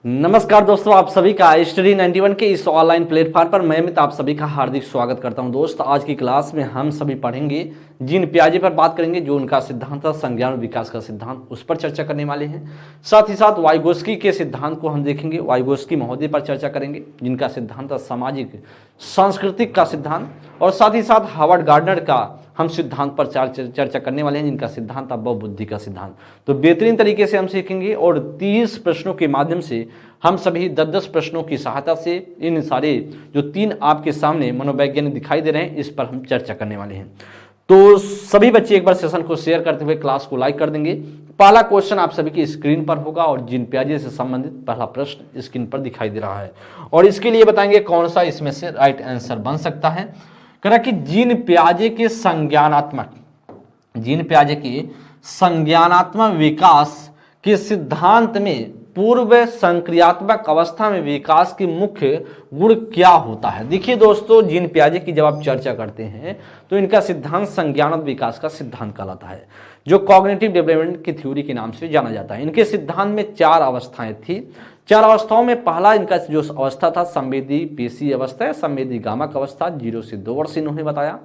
नमस्कार दोस्तों, आप सभी का स्टडी 91 के इस ऑनलाइन प्लेटफॉर्म पर मैं अमित आप सभी का हार्दिक स्वागत करता हूं। दोस्त, आज की क्लास में हम सभी पढ़ेंगे जीन पियाजे पर बात करेंगे, जो उनका सिद्धांत था संज्ञान और विकास का सिद्धांत, उस पर चर्चा करने वाले हैं। साथ ही साथ वाइगोस्की के सिद्धांत को हम देखेंगे, वाइगोस्की महोदय पर चर्चा करेंगे जिनका सिद्धांत था सामाजिक सांस्कृतिक का सिद्धांत, और साथ ही साथ हार्वर्ड गार्डनर का हम सिद्धांत पर चर्चा करने वाले हैं जिनका सिद्धांत था बहुबुद्धि का सिद्धांत। तो बेहतरीन तरीके से हम सीखेंगे और 30 प्रश्नों के माध्यम से हम सभी 10-10 प्रश्नों की सहायता से इन सारे जो 3 आपके सामने मनोवैज्ञानिक दिखाई दे रहे हैं इस पर हम चर्चा करने वाले हैं। तो सभी बच्चे एक बार सेशन को शेयर करते हुए क्लास को लाइक कर देंगे। पहला क्वेश्चन आप सभी की स्क्रीन पर होगा और जीन पियाजे से संबंधित पहला प्रश्न स्क्रीन पर दिखाई दे रहा है, और इसके लिए बताएंगे कौन सा इसमें से राइट आंसर बन सकता है। कह कि जीन पियाजे के संज्ञानात्मक विकास के सिद्धांत में पूर्व संक्रियात्मक अवस्था में विकास की मुख्य गुण क्या होता है। देखिए दोस्तों, जीन पियाजे की जब आप चर्चा करते हैं तो इनका सिद्धांत संज्ञानात्मक विकास का सिद्धांत कहलाता है, जो कॉग्निटिव डेवलपमेंट की थ्योरी के नाम से जाना जाता है। इनके सिद्धांत में 4 अवस्थाएं थी। 4 अवस्थाओं में पहला इनका जो अवस्था था संवेदी पेशी अवस्था है, संवेदी गामक अवस्था, 0 से 2 वर्ष इन्होंने बताया।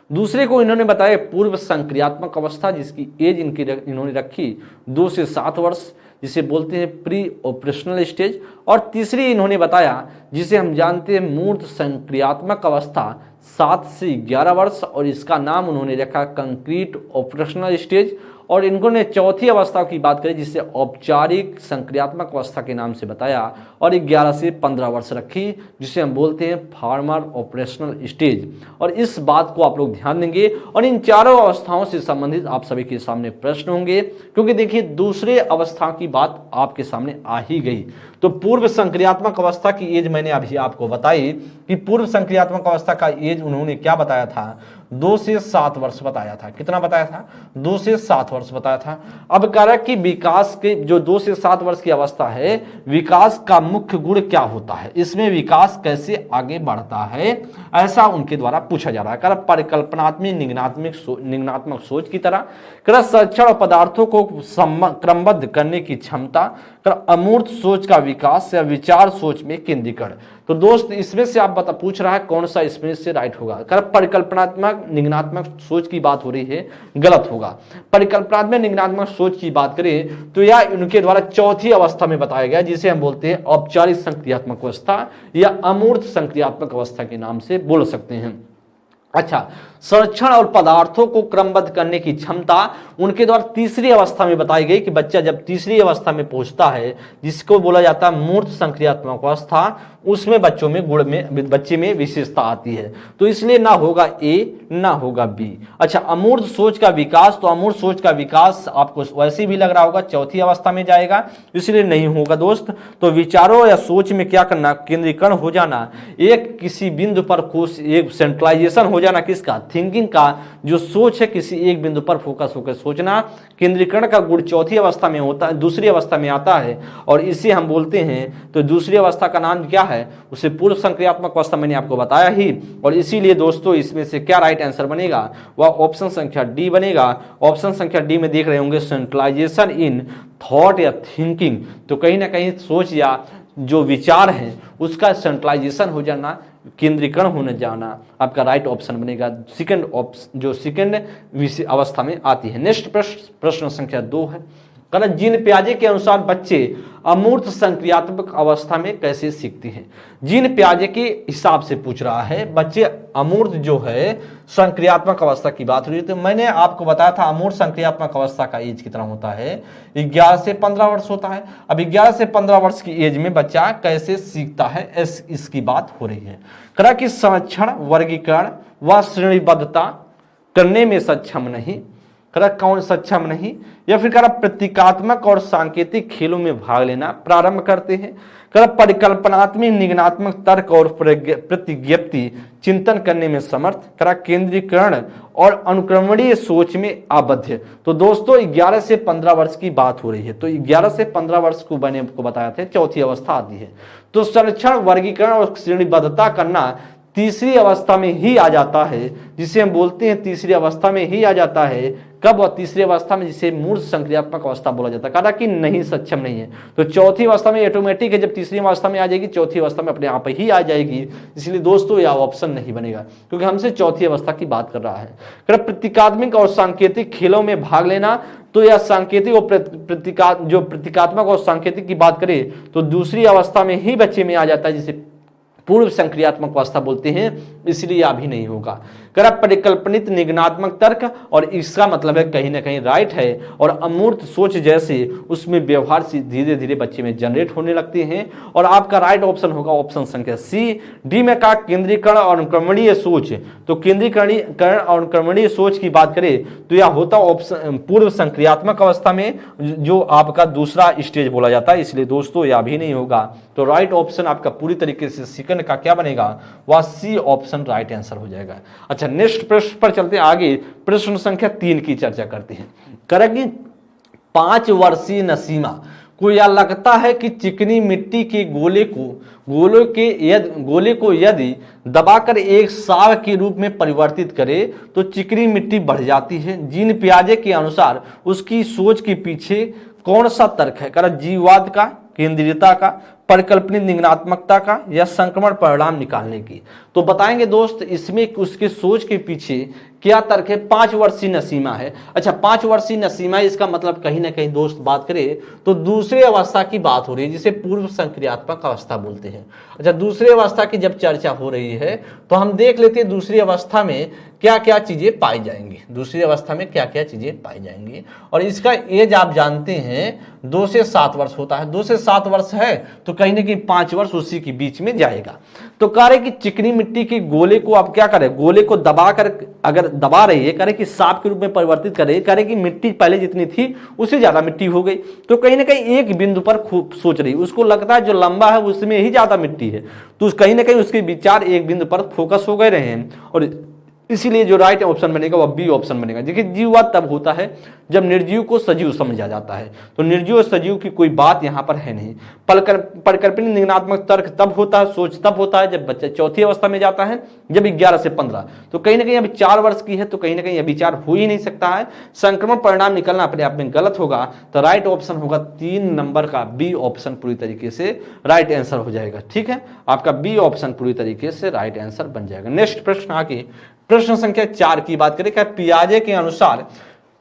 दूसरे को इन्होंने बताया पूर्व संक्रियात्मक अवस्था, जिसकी एज इन्होंने रखी 2 से 7 वर्ष, जिसे बोलते हैं प्री ऑपरेशनल स्टेज। और तीसरी इन्होंने बताया जिसे हम जानते हैं मूर्त संक्रियात्मक अवस्था, 7 से 11 वर्ष, और इसका नाम उन्होंने रखा कंक्रीट ऑपरेशनल स्टेज। और इन्होंने चौथी अवस्था की बात करी जिसे औपचारिक संक्रियात्मक अवस्था के नाम से बताया, और 11 से 15 वर्ष रखी, जिसे हम बोलते हैं फार्मर ऑपरेशनल स्टेज। और इस बात को आप लोग ध्यान देंगे, और इन चारों अवस्थाओं से संबंधित आप सभी के सामने प्रश्न होंगे, क्योंकि देखिए दूसरे अवस्था की बात आपके सामने आ ही गई। तो पूर्व संक्रियात्मक अवस्था की एज मैंने अभी आपको बताई कि पूर्व संक्रियात्मक अवस्था का एज उन्होंने क्या बताया था, 2 से 7 वर्ष बताया था। कितना बताया था? 2 से 7 वर्ष बताया था। अब कह रहा है कि विकास के जो 2 से 7 वर्ष की अवस्था है, विकास का मुख्य गुण क्या होता है, इसमें विकास कैसे आगे बढ़ता है, ऐसा उनके द्वारा पूछा जा रहा है। कह रहा परिकल्पनात्मक निगनात्मक सोच की तरह, कह रहा संरक्षण और पदार्थों को क्रमबद्ध करने की क्षमता, कर अमूर्त सोच का विकास या विचार सोच में केंद्रीकरण। तो दोस्त, इसमें से आप पूछ रहा है कौन सा इसमें से राइट होगा। कर परिकल्पनात्मक निगनात्मक सोच की बात हो रही है, गलत होगा। परिकल्पनात्मक निगनात्मक सोच की बात करें तो यह उनके द्वारा चौथी अवस्था में बताया गया, जिसे हम बोलते हैं औपचारिक संक्रियात्मक अवस्था या अमूर्त संक्रियात्मक अवस्था के नाम से बोल सकते हैं। अच्छा, संरक्षण और पदार्थों को क्रमबद्ध करने की क्षमता उनके द्वारा तीसरी अवस्था में बताई गई कि बच्चा जब तीसरी अवस्था में पहुंचता है, जिसको बोला जाता है मूर्त संक्रियात्मक अवस्था, उसमें बच्चे में विशेषता आती है। तो इसलिए ना होगा ए ना होगा बी। अच्छा, अमूर्त सोच का विकास, तो अमूर्त सोच का विकास आपको वैसे भी लग रहा होगा चौथी अवस्था में जाएगा, इसलिए नहीं होगा दोस्त। तो विचारों या सोच में क्या करना, केंद्रीकरण हो जाना, एक किसी बिंदु पर एक सेंट्रलाइजेशन हो जाना, किसका, थिंकिंग का, जो सोच है किसी एक बिंदु पर फोकस होकर सोचना। केंद्रीकरण का गुण चौथी अवस्था में होता है, दूसरी अवस्था में आता है, और इसे हम बोलते हैं, तो दूसरी अवस्था का नाम क्या है, उसे पूर्व संक्रियात्मक अवस्था मैंने आपको बताया ही। और इसीलिए दोस्तों इसमें से क्या राइट आंसर बनेगा, वह ऑप्शन संख्या डी बनेगा। ऑप्शन संख्या डी में देख रहे होंगे सेंट्रलाइजेशन इन थॉट या थिंकिंग, तो कहीं ना कहीं सोच या जो विचार है उसका सेंट्रलाइजेशन हो जाना, केंद्रीकरण होने जाना, आपका राइट ऑप्शन बनेगा। सेकंड ऑप्शन जो सेकंड अवस्था में आती है। नेक्स्ट प्रश्न संख्या 2 है, कहना जीन पियाजे के अनुसार बच्चे अमूर्त संक्रियात्मक अवस्था में कैसे सीखते हैं। जीन पियाजे के हिसाब से पूछ रहा है, बच्चे अमूर्त जो है संक्रियात्मक अवस्था की बात हो रही है, तो मैंने आपको बताया था अमूर्त संक्रियात्मक अवस्था का एज कितना होता है, 11 से 15 वर्ष होता है। अब 11 से 15 वर्ष की एज में बच्चा कैसे सीखता है, इसकी बात हो रही है। करा कि संरक्षण, वर्गीकरण व श्रेणीबद्धता करने में सक्षम नहीं, करा कौन सक्षम नहीं, या फिर करा प्रतीकात्मक और सांकेतिक खेलों में भाग लेना प्रारंभ करते हैं। करा परिकल्पनात्मक निगनात्मक तर्क और प्रतिज्ञप्ति चिंतन करने में समर्थ, करा केंद्रीकरण और अनुक्रमणीय सोच में आबद्ध। तो दोस्तों 11 से 15 वर्ष की बात हो रही है, तो 11 से 15 वर्ष को मैंने आपको बताया था चौथी अवस्था आती है। तो संरक्षण, वर्गीकरण और श्रेणीबद्धता करना तीसरी अवस्था में ही आ जाता है, जिसे हम बोलते हैं तीसरी अवस्था में ही आ जाता है कब? और तीसरी अवस्था में, जिसे मूर्त संक्रियात्मक अवस्था बोला जाता है। कहा कि नहीं, सक्षम नहीं है। तो चौथी अवस्था में ऑटोमेटिक है, जब तीसरी अवस्था में आ जाएगी, चौथी अवस्था में अपने आप ही आ जाएगी। इसलिए दोस्तों यह ऑप्शन नहीं बनेगा, क्योंकि हमसे चौथी अवस्था की बात कर रहा है। प्रतीकात्मक और सांकेतिक खेलों में भाग लेना, तो यह सांकेतिक और प्रतीकात्मक और सांकेतिक की बात करें तो दूसरी अवस्था में ही बच्चे में आ जाता है, जिसे पूर्व संक्रियात्मक अवस्था बोलते हैं, इसलिए अभी नहीं होगा। कर परिकल्पनित निगमनात्मक तर्क, और इसका मतलब है कहीं ना कहीं राइट है, और अमूर्त सोच जैसे उसमें व्यवहार से धीरे धीरे बच्चे में जनरेट होने लगते हैं, और आपका राइट ऑप्शन होगा ऑप्शन संख्या सी। डी में कहा केंद्रीकरण और अनुक्रमणीय सोच, तो केंद्रीकरण और अनुक्रमणीय सोच की बात करें तो यह होता ऑप्शन पूर्व संक्रियात्मक अवस्था में, जो आपका दूसरा स्टेज बोला जाता है, इसलिए दोस्तों यह भी नहीं होगा। तो राइट ऑप्शन आपका पूरी तरीके से सेकंड का क्या बनेगा? वह सी ऑप्शन राइट आंसर हो जाएगा। अच्छा, नेक्स्ट प्रश्न पर चलते हैं आगे। प्रश्न संख्या 3 की चर्चा करते हैं। करेंगे 5 वर्षीय नसीमा को यह लगता है कि चिकनी मिट्टी के गोले को यदि दबाकर एक साव के रूप में परिवर्तित करे तो चिकनी मिट्टी बढ़ जाती है। जीन पियाजे के अनुसार उसकी सोच के पीछे कौन सा तर्क है? कर जीववाद का, केंद्रीयता का, परिकल्पनित निगमनात्मकता का, या संक्रमण परिणाम निकालने की? तो बताएंगे दोस्त, इसमें उसके सोच के पीछे क्या तर्क है? 5 वर्षीय नसीमा है। अच्छा, 5 वर्षीय नसीमा, इसका मतलब कहीं ना कहीं दोस्त बात करें तो दूसरी अवस्था की बात हो रही है, जिसे पूर्व संक्रियात्मक अवस्था बोलते हैं। अच्छा, दूसरी अवस्था की जब चर्चा हो रही है तो हम देख लेते हैं दूसरी अवस्था में क्या क्या चीजें पाई जाएंगी। दूसरी अवस्था में क्या क्या चीजें पाई जाएंगी, और इसका एज आप जानते हैं 2 से 7 वर्ष होता है। 2 से 7 वर्ष है तो कहीं ना कहीं 5 वर्ष उसी के बीच में जाएगा। तो कह रहे कि चिकनी मिट्टी के गोले को आप क्या करें? गोले को दबाकर, अगर दबा रही है, करे कि सांप के रूप में परिवर्तित करे, करे कि मिट्टी पहले जितनी थी उससे ज्यादा मिट्टी हो गई, तो कहीं ना कहीं एक बिंदु पर खूब सोच रही, उसको लगता है जो लंबा है उसमें ही ज्यादा मिट्टी है, तो कहीं ना कहीं उसके विचार एक बिंदु पर फोकस हो गए रहे हैं, और इसीलिए जो राइट ऑप्शन बनेगा वह बी ऑप्शन बनेगा। देखिए, जीववाद तब होता है जब निर्जीव को सजीव समझा जाता है, तो निर्जीव और सजीव की कोई बात यहाँ पर है नहीं। परिकल्पनिक निगमनात्मक तर्क तब होता है, सोच तब होता है जब बच्चा चौथी अवस्था में जाता है, जब 11 से 15, तो कहीं ना कहीं अभी 4 वर्ष की है, तो कहीं ना कहीं यह विचार हो ही नहीं सकता है। संक्रमण परिणाम निकलना अपने आप में गलत होगा, तो राइट ऑप्शन होगा 3 नंबर का बी ऑप्शन पूरी तरीके से राइट आंसर हो जाएगा। ठीक है, आपका बी ऑप्शन पूरी तरीके से राइट आंसर बन जाएगा। नेक्स्ट प्रश्न आगे, प्रश्न संख्या 4 की बात करें। क्या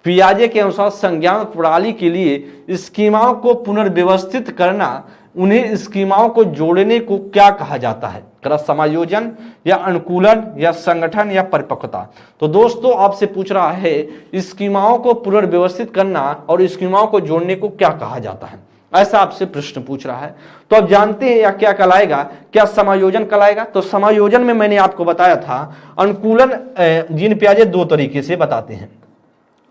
पियाजे के अनुसार संज्ञान प्रणाली के लिए स्कीमाओं को पुनर्व्यवस्थित करना, उन्हें स्कीमाओं को जोड़ने को क्या कहा जाता है? क्या समायोजन, या अनुकूलन, या संगठन, या परिपक्वता? तो दोस्तों आपसे पूछ रहा है स्कीमाओं को पुनर्व्यवस्थित करना और स्कीमाओं को जोड़ने को क्या कहा जाता है, ऐसा आपसे प्रश्न पूछ रहा है। तो आप जानते हैं या क्या कहलाएगा? क्या समायोजन कहलाएगा? तो समायोजन में मैंने आपको बताया था अनुकूलन, जीन पियाजे 2 तरीके से बताते हैं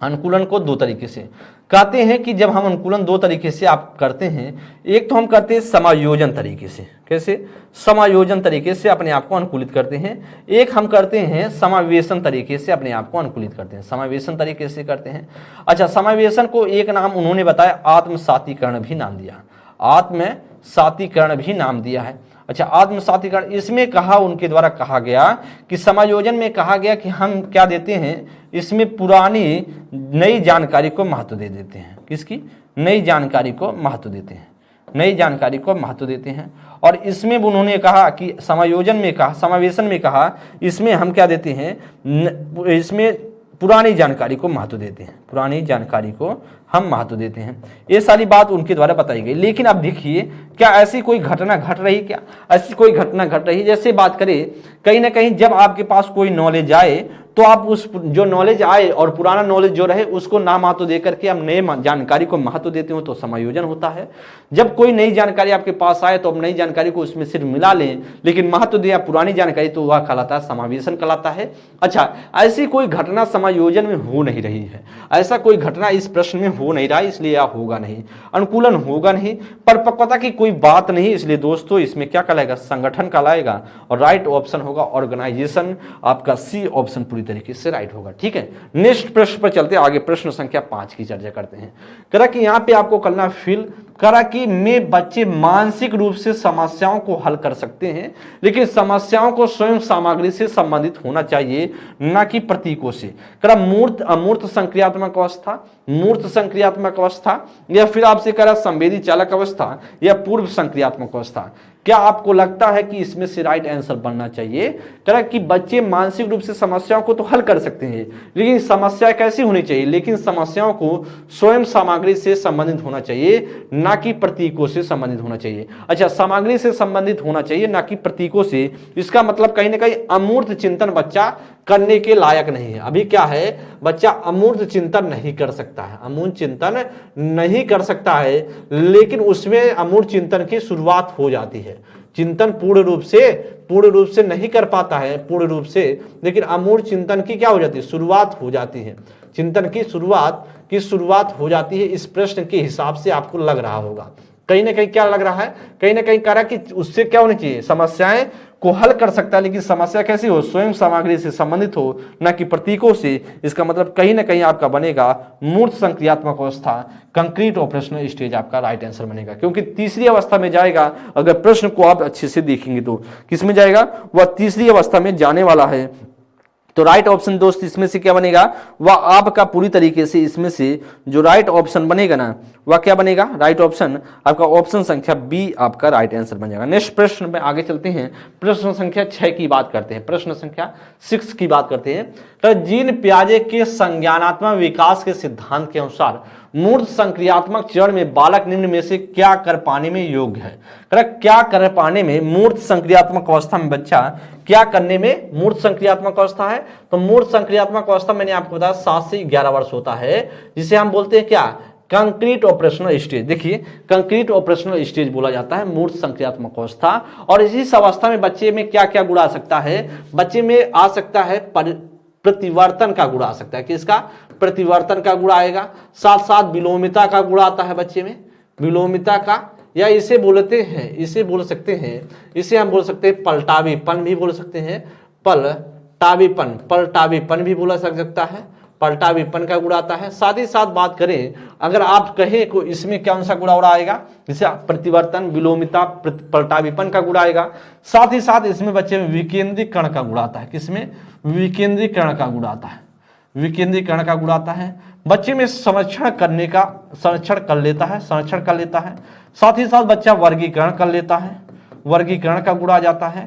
अनुकूलन को। 2 तरीके से कहते हैं कि जब हम अनुकूलन 2 तरीके से आप करते हैं, एक तो हम करते हैं समायोजन तरीके से। कैसे? समायोजन तरीके से अपने आप को अनुकूलित करते हैं। एक हम करते हैं समावेशन तरीके से अपने आप को अनुकूलित करते हैं, समावेशन तरीके से करते हैं। अच्छा, समावेशन को एक नाम उन्होंने बताया आत्मसातीकरण भी नाम दिया, आत्मसातीकरण भी नाम दिया है। अच्छा, आत्मसातीकरण, इसमें कहा, उनके द्वारा कहा गया कि समायोजन में कहा गया कि हम क्या देते हैं, इसमें पुरानी नई जानकारी को महत्व दे देते हैं। किसकी? नई जानकारी को महत्व देते हैं, नई जानकारी को महत्व देते हैं। और इसमें उन्होंने कहा कि समायोजन में कहा, समावेशन में कहा, इसमें हम क्या देते हैं, इसमें पुरानी जानकारी को महत्व देते हैं, पुरानी जानकारी को हम महत्व देते हैं। ये सारी बात उनके द्वारा बताई गई। लेकिन अब देखिए, क्या ऐसी कोई घटना घट रही, क्या ऐसी कोई घटना घट रही? जैसे बात करें, कहीं ना कहीं जब आपके पास कोई नॉलेज आए तो आप उस जो नॉलेज आए और पुराना नॉलेज जो रहे उसको ना महत्व दे करके आप नए जानकारी को महत्व देते हो, तो समायोजन होता है। जब कोई नई जानकारी आपके पास आए तो आप नई जानकारी को उसमें सिर्फ मिला लें, लेकिन महत्व दें पुरानी जानकारी, तो वह कहलाता है समावेशन कहलाता है। अच्छा, ऐसी कोई घटना समायोजन में हो नहीं रही है, ऐसा कोई घटना इस प्रश्न में हो नहीं रहा, इसलिए यह होगा नहीं। अनुकूलन होगा नहीं, परिपक्वता की कोई बात नहीं, इसलिए दोस्तों इसमें क्या कहलाएगा? संगठन कहलाएगा, और राइट ऑप्शन होगा ऑर्गेनाइजेशन, आपका सी ऑप्शन पूरी तरीके से राइट होगा। ठीक है, नेक्स्ट प्रश्न पर चलते आगे, प्रश्न संख्या 5 की चर्चा करते हैं। कह रहा कि यहाँ पे आपको करना फिल करा कि में बच्चे मानसिक रूप से समस्याओं को हल कर सकते हैं, लेकिन समस्याओं को स्वयं सामग्री से संबंधित होना चाहिए, न कि प्रतीकों से। करा मूर्त अमूर्त संक्रियात्मक अवस्था, मूर्त संक्रियात्मक अवस्था, या फिर आपसे करा संवेदी चालक अवस्था या पूर्व संक्रियात्मक अवस्था। क्या आपको लगता है कि इसमें से राइट आंसर बनना चाहिए? करा कि बच्चे मानसिक रूप से समस्याओं को तो हल कर सकते हैं, लेकिन समस्या कैसी होनी चाहिए? लेकिन समस्याओं को स्वयं सामग्री से संबंधित होना चाहिए, ना कि प्रतीकों से संबंधित होना चाहिए। अच्छा, सामग्री से संबंधित होना चाहिए, ना कि प्रतीकों से। इसका मतलब कहीं ना कहीं अमूर्त चिंतन बच्चा करने के लायक नहीं है। अभी क्या है, बच्चा अमूर्त चिंतन नहीं कर सकता है, अमूर्त चिंतन नहीं कर सकता है, लेकिन उसमें अमूर्त चिंतन की शुरुआत हो जाती है। चिंतन पूर्ण रूप से नहीं कर पाता है पूर्ण रूप से, लेकिन अमूर्त चिंतन की क्या हो जाती है? शुरुआत हो जाती है। चिंतन की शुरुआत हो जाती है। इस प्रश्न के हिसाब से आपको लग रहा होगा, कहीं ना कहीं क्या लग रहा है, कहीं ना कहीं कह रहा है कि उससे क्या होनी चाहिए? समस्याएं को हल कर सकता है, लेकिन समस्या कैसी हो? स्वयं सामग्री से संबंधित हो, न कि प्रतीकों से। इसका मतलब कहीं ना कहीं आपका बनेगा मूर्त संक्रियात्मक अवस्था, कंक्रीट ऑपरेशनल स्टेज आपका राइट आंसर बनेगा, क्योंकि तीसरी अवस्था में जाएगा। अगर प्रश्न को आप अच्छे से देखेंगे तो किस में जाएगा? वह तीसरी अवस्था में जाने वाला है। तो राइट ऑप्शन दोस्त इसमें से क्या बनेगा? वह आपका पूरी तरीके से इसमें से जो राइट ऑप्शन बनेगा ना, वह क्या बनेगा? राइट ऑप्शन आपका ऑप्शन संख्या बी आपका राइट आंसर बन जाएगा। नेक्स्ट प्रश्न में आगे चलते हैं। प्रश्न संख्या 6 की बात करते हैं, प्रश्न संख्या 6 की बात करते हैं। तो जीन पियाजे के संज्ञानात्मक विकास के सिद्धांत के अनुसार मूर्त संक्रियात्मक चरण में बालक निम्न में से क्या कर पाने में योग्य है? करेक्ट, क्या कर पाने में? मूर्त संक्रियात्मक अवस्था में बच्चा क्या करने में मूर्त संक्रियात्मक अवस्था है? तो मूर्त संक्रियात्मक अवस्था मैंने आपको बताया 7 से 11 वर्ष होता है, जिसे हम बोलते हैं क्या? Concrete operational stage. देखिए, कंक्रीट ऑपरेशनल स्टेज बोला जाता है मूर्त संक्रियात्मक अवस्था। और इस अवस्था में बच्चे में क्या क्या गुण आ सकता है? बच्चे में आ सकता है प्रतिवर्तन का गुण आ सकता है। किसका? प्रतिवर्तन का गुण आएगा। साथ साथ विलोमिता का गुण आता है बच्चे में, विलोमिता का, या इसे हम बोल सकते हैं पलटावीपन भी बोल सकते हैं, पलटावीपन भी बोला सकता है, पलटावीपन का गुण आता है। साथ ही साथ बात करें, अगर आप कहें को इसमें कौन सा गुण और आएगा? जैसे प्रतिवर्तन, विलोमिता, पलटावीपन का गुण आएगा। साथ ही साथ इसमें बच्चे में विकेंद्रीकरण का गुण आता है। किसमें? विकेंद्रीकरण का गुण आता है, विकेंद्रीकरण का गुण आता है। बच्चे में संरक्षण कर लेता है। साथ ही साथ बच्चा वर्गीकरण कर लेता है, वर्गीकरण का गुण आ जाता है।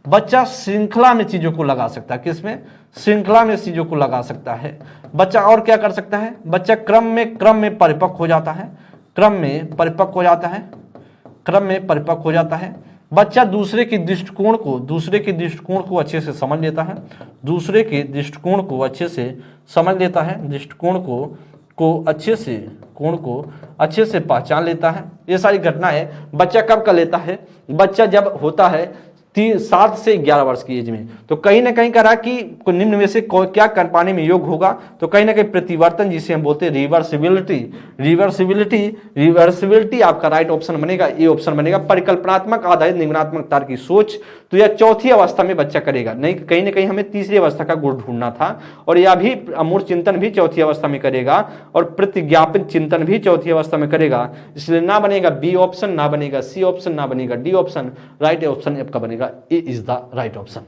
बच्चा श्रृंखला में चीजों को लगा सकता है। किसमें? श्रृंखला में चीजों को लगा सकता है। बच्चा और क्या कर सकता है? बच्चा क्रम में परिपक्व हो जाता है, क्रम में परिपक्व हो जाता है। बच्चा दूसरे के दृष्टिकोण को अच्छे से समझ लेता है, दृष्टिकोण को अच्छे से पहचान लेता है। ये सारी घटनाएं बच्चा कब कर लेता है? बच्चा जब होता है 7 से 11 वर्ष की एज में। तो कहीं ना कहीं करा कि निम्न में से क्या कर पाने में योग्य होगा? तो कहीं ना कहीं प्रतिवर्तन, जिसे हम बोलते हैं रिवर्सिबिलिटी आपका राइट ऑप्शन बनेगा, ए ऑप्शन बनेगा। परिकल्पनात्मक आधारित निगमनात्मक तार की सोच, तो यह चौथी अवस्था में बच्चा करेगा। नहीं, कहीं ना कहीं हमें तीसरी अवस्था का गुण ढूंढना था, और यह भी अमूर्त चिंतन भी चौथी अवस्था में करेगा, और प्रतिज्ञापित चिंतन भी चौथी अवस्था में करेगा। इसलिए ना बनेगा बी ऑप्शन, ना बनेगा सी ऑप्शन, ना बनेगा डी ऑप्शन। राइट ऑप्शन आपका बनेगा ए इज द राइट ऑप्शन।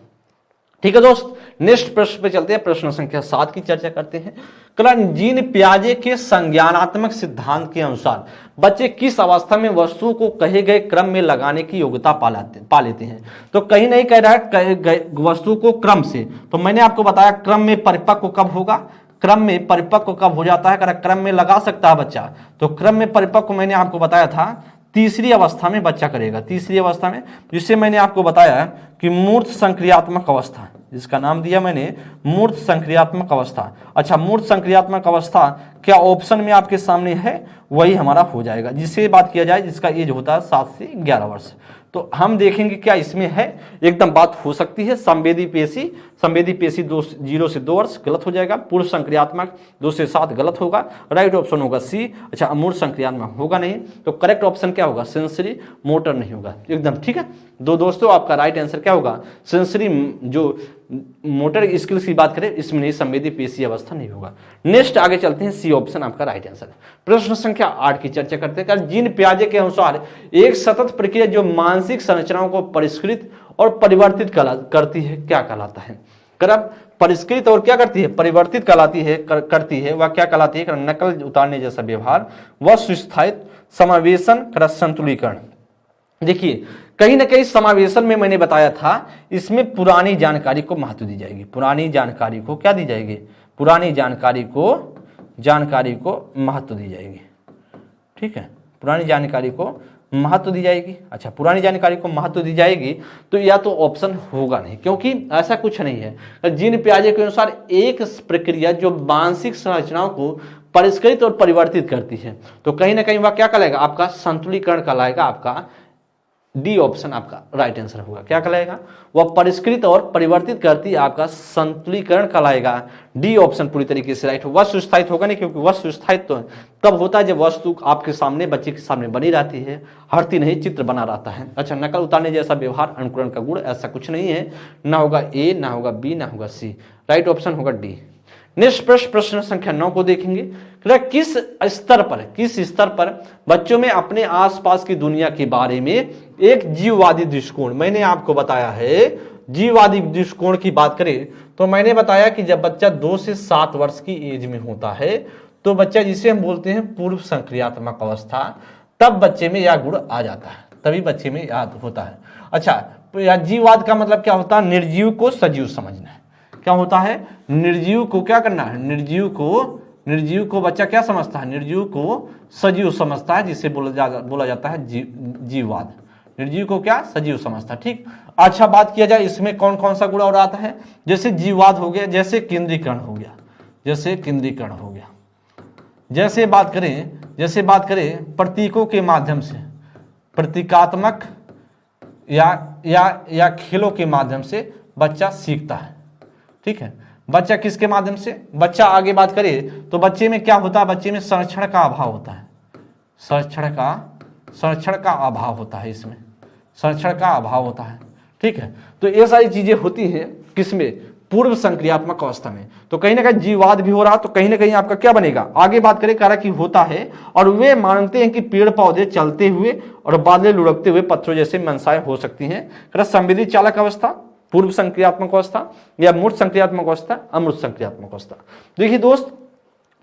ठीक है दोस्त, नेक्स्ट प्रश्न पे चलते हैं। प्रश्न संख्या 7 की चर्चा करते हैं। जीन पियाजे के संज्ञानात्मक सिद्धांत के अनुसार बच्चे किस अवस्था में वस्तुओं को कहे गए क्रम में लगाने की योग्यता पा लेते हैं? तो कहीं नहीं कह रहा है कहे गए वस्तु को क्रम से। तो मैंने आपको बताया क्रम में परिपक्व कब होगा, क्रम में परिपक्व कब हो जाता है? क्रम में लगा सकता है बच्चा। तो क्रम में परिपक्व मैंने आपको बताया था तीसरी अवस्था में बच्चा करेगा, तीसरी अवस्था में, जिससे मैंने आपको बताया कि मूर्त संक्रियात्मक अवस्था, जिसका नाम दिया मैंने मूर्त संक्रियात्मक अवस्था। अच्छा, मूर्त संक्रियात्मक अवस्था क्या ऑप्शन में आपके सामने है? वही हमारा हो जाएगा, जिससे बात किया जाए जिसका एज होता है 7 से 11 वर्ष। तो हम देखेंगे क्या इसमें है, एकदम बात हो सकती है। संवेदी पेशी 0 से 2 वर्ष, गलत हो जाएगा। पूर्व संक्रियात्मक 2 से 7 गलत होगा। राइट ऑप्शन होगा सी। अच्छा, अमूर्त संक्रियात्मक होगा नहीं, तो करेक्ट ऑप्शन क्या होगा? सेंसरी मोटर नहीं होगा, एकदम ठीक है। दोस्तों आपका राइट आंसर क्या होगा? सेंसरी जो मोटर स्किल्स की बात करें, इसमें नहीं, संवेदी पेशी अवस्था नहीं होगा। नेक्स्ट आगे चलते हैं, सी ऑप्शन आपका राइट आंसर है। प्रश्न संख्या 8 की चर्चा करते हैं। जीन पियाजे के अनुसार एक सतत प्रक्रिया जो मानसिक संरचनाओं को परिष्कृत और परिवर्तित करती है क्या कहलाता है? परिष्कृत और क्या करती है? परिवर्तित कहलाती है, करती है, वह क्या कहलाती है? नकल उतारने जैसा व्यवहार, वह सुस्थायित्व, समावेशन, संतुलीकरण। देखिए कहीं ना कहीं समावेशन में मैंने बताया था, इसमें पुरानी जानकारी को महत्व दी जाएगी। पुरानी जानकारी को क्या दी जाएगी? पुरानी जानकारी को महत्व दी जाएगी। ठीक है, पुरानी जानकारी को महत्व दी जाएगी। अच्छा, पुरानी जानकारी को महत्व दी जाएगी तो या तो ऑप्शन होगा नहीं, क्योंकि ऐसा कुछ नहीं है। जीन पियाजे के अनुसार एक प्रक्रिया जो मानसिक संरचनाओं को परिष्कृत और परिवर्तित करती है, तो कहीं ना कहीं वह क्या कहलाएगा? आपका संतुलीकरण कहलाएगा। आपका डी ऑप्शन आपका राइट आंसर होगा। क्या कहलाएगा? वह परिष्कृत और परिवर्तित करती है, आपका संतुलीकरण कहलाएगा। डी ऑप्शन पूरी तरीके से राइट हो। वह सुस्थायित्व होगा नहीं, क्योंकि वह सुस्थायित्व तो तब होता है जब वस्तु आपके सामने, बच्चे के सामने बनी रहती है, हटती नहीं, चित्र बना रहता है। अच्छा, नकल उतारने जैसा व्यवहार, अनुकरण का गुण, ऐसा कुछ नहीं है। ना होगा ए, ना होगा बी, ना होगा सी, राइट ऑप्शन होगा डी। नेक्स्ट प्रश्न संख्या 9 को देखेंगे। किस स्तर पर बच्चों में अपने आसपास की दुनिया के बारे में एक जीववादी दृष्टिकोण, मैंने आपको बताया है जीववादी दृष्टिकोण की बात करें तो मैंने बताया कि जब बच्चा 2 से 7 वर्ष की एज में होता है तो बच्चा, जिसे हम बोलते हैं पूर्व संक्रियात्मक अवस्था, तब बच्चे में यह गुण आ जाता है, तभी बच्चे में याद होता है। अच्छा, जीववाद का मतलब क्या होता है? निर्जीव को सजीव समझना है। क्या होता है? निर्जीव को क्या करना है? निर्जीव को बच्चा क्या समझता है? निर्जीव को सजीव समझता है, जिसे बोला जाता है जीववाद। निर्जीव को क्या? सजीव समझता है। ठीक। अच्छा, बात किया जाए इसमें कौन कौन सा गुण और आता है? जैसे जीववाद हो गया, जैसे केंद्रीकरण हो गया, जैसे बात करें प्रतीकों के माध्यम से, प्रतीकात्मक या खेलों के माध्यम से बच्चा सीखता है। ठीक है, बच्चा किसके माध्यम से? बच्चा आगे बात करे तो बच्चे में क्या होता है? बच्चे में संरक्षण का अभाव होता है। संरक्षण का अभाव होता है, इसमें संरक्षण का अभाव होता है। ठीक है, तो ये सारी चीजें होती हैं किसमें? पूर्व संक्रियात्मक अवस्था में। तो कहीं ना कहीं जीववाद भी हो रहा, तो कहीं ना कहीं आपका क्या बनेगा? आगे बात करें कह रहा कि होता है, और वे मानते हैं कि पेड़ पौधे चलते हुए और बादल लुढ़कते हुए पत्थरों जैसे मंशाएं हो सकती हैं। संवेदी चालक अवस्था, पूर्व संक्रियात्मक अवस्था, या मूर्त संक्रियात्मक अवस्था, अमूर्त संक्रियात्मक अवस्था। देखिए दोस्त,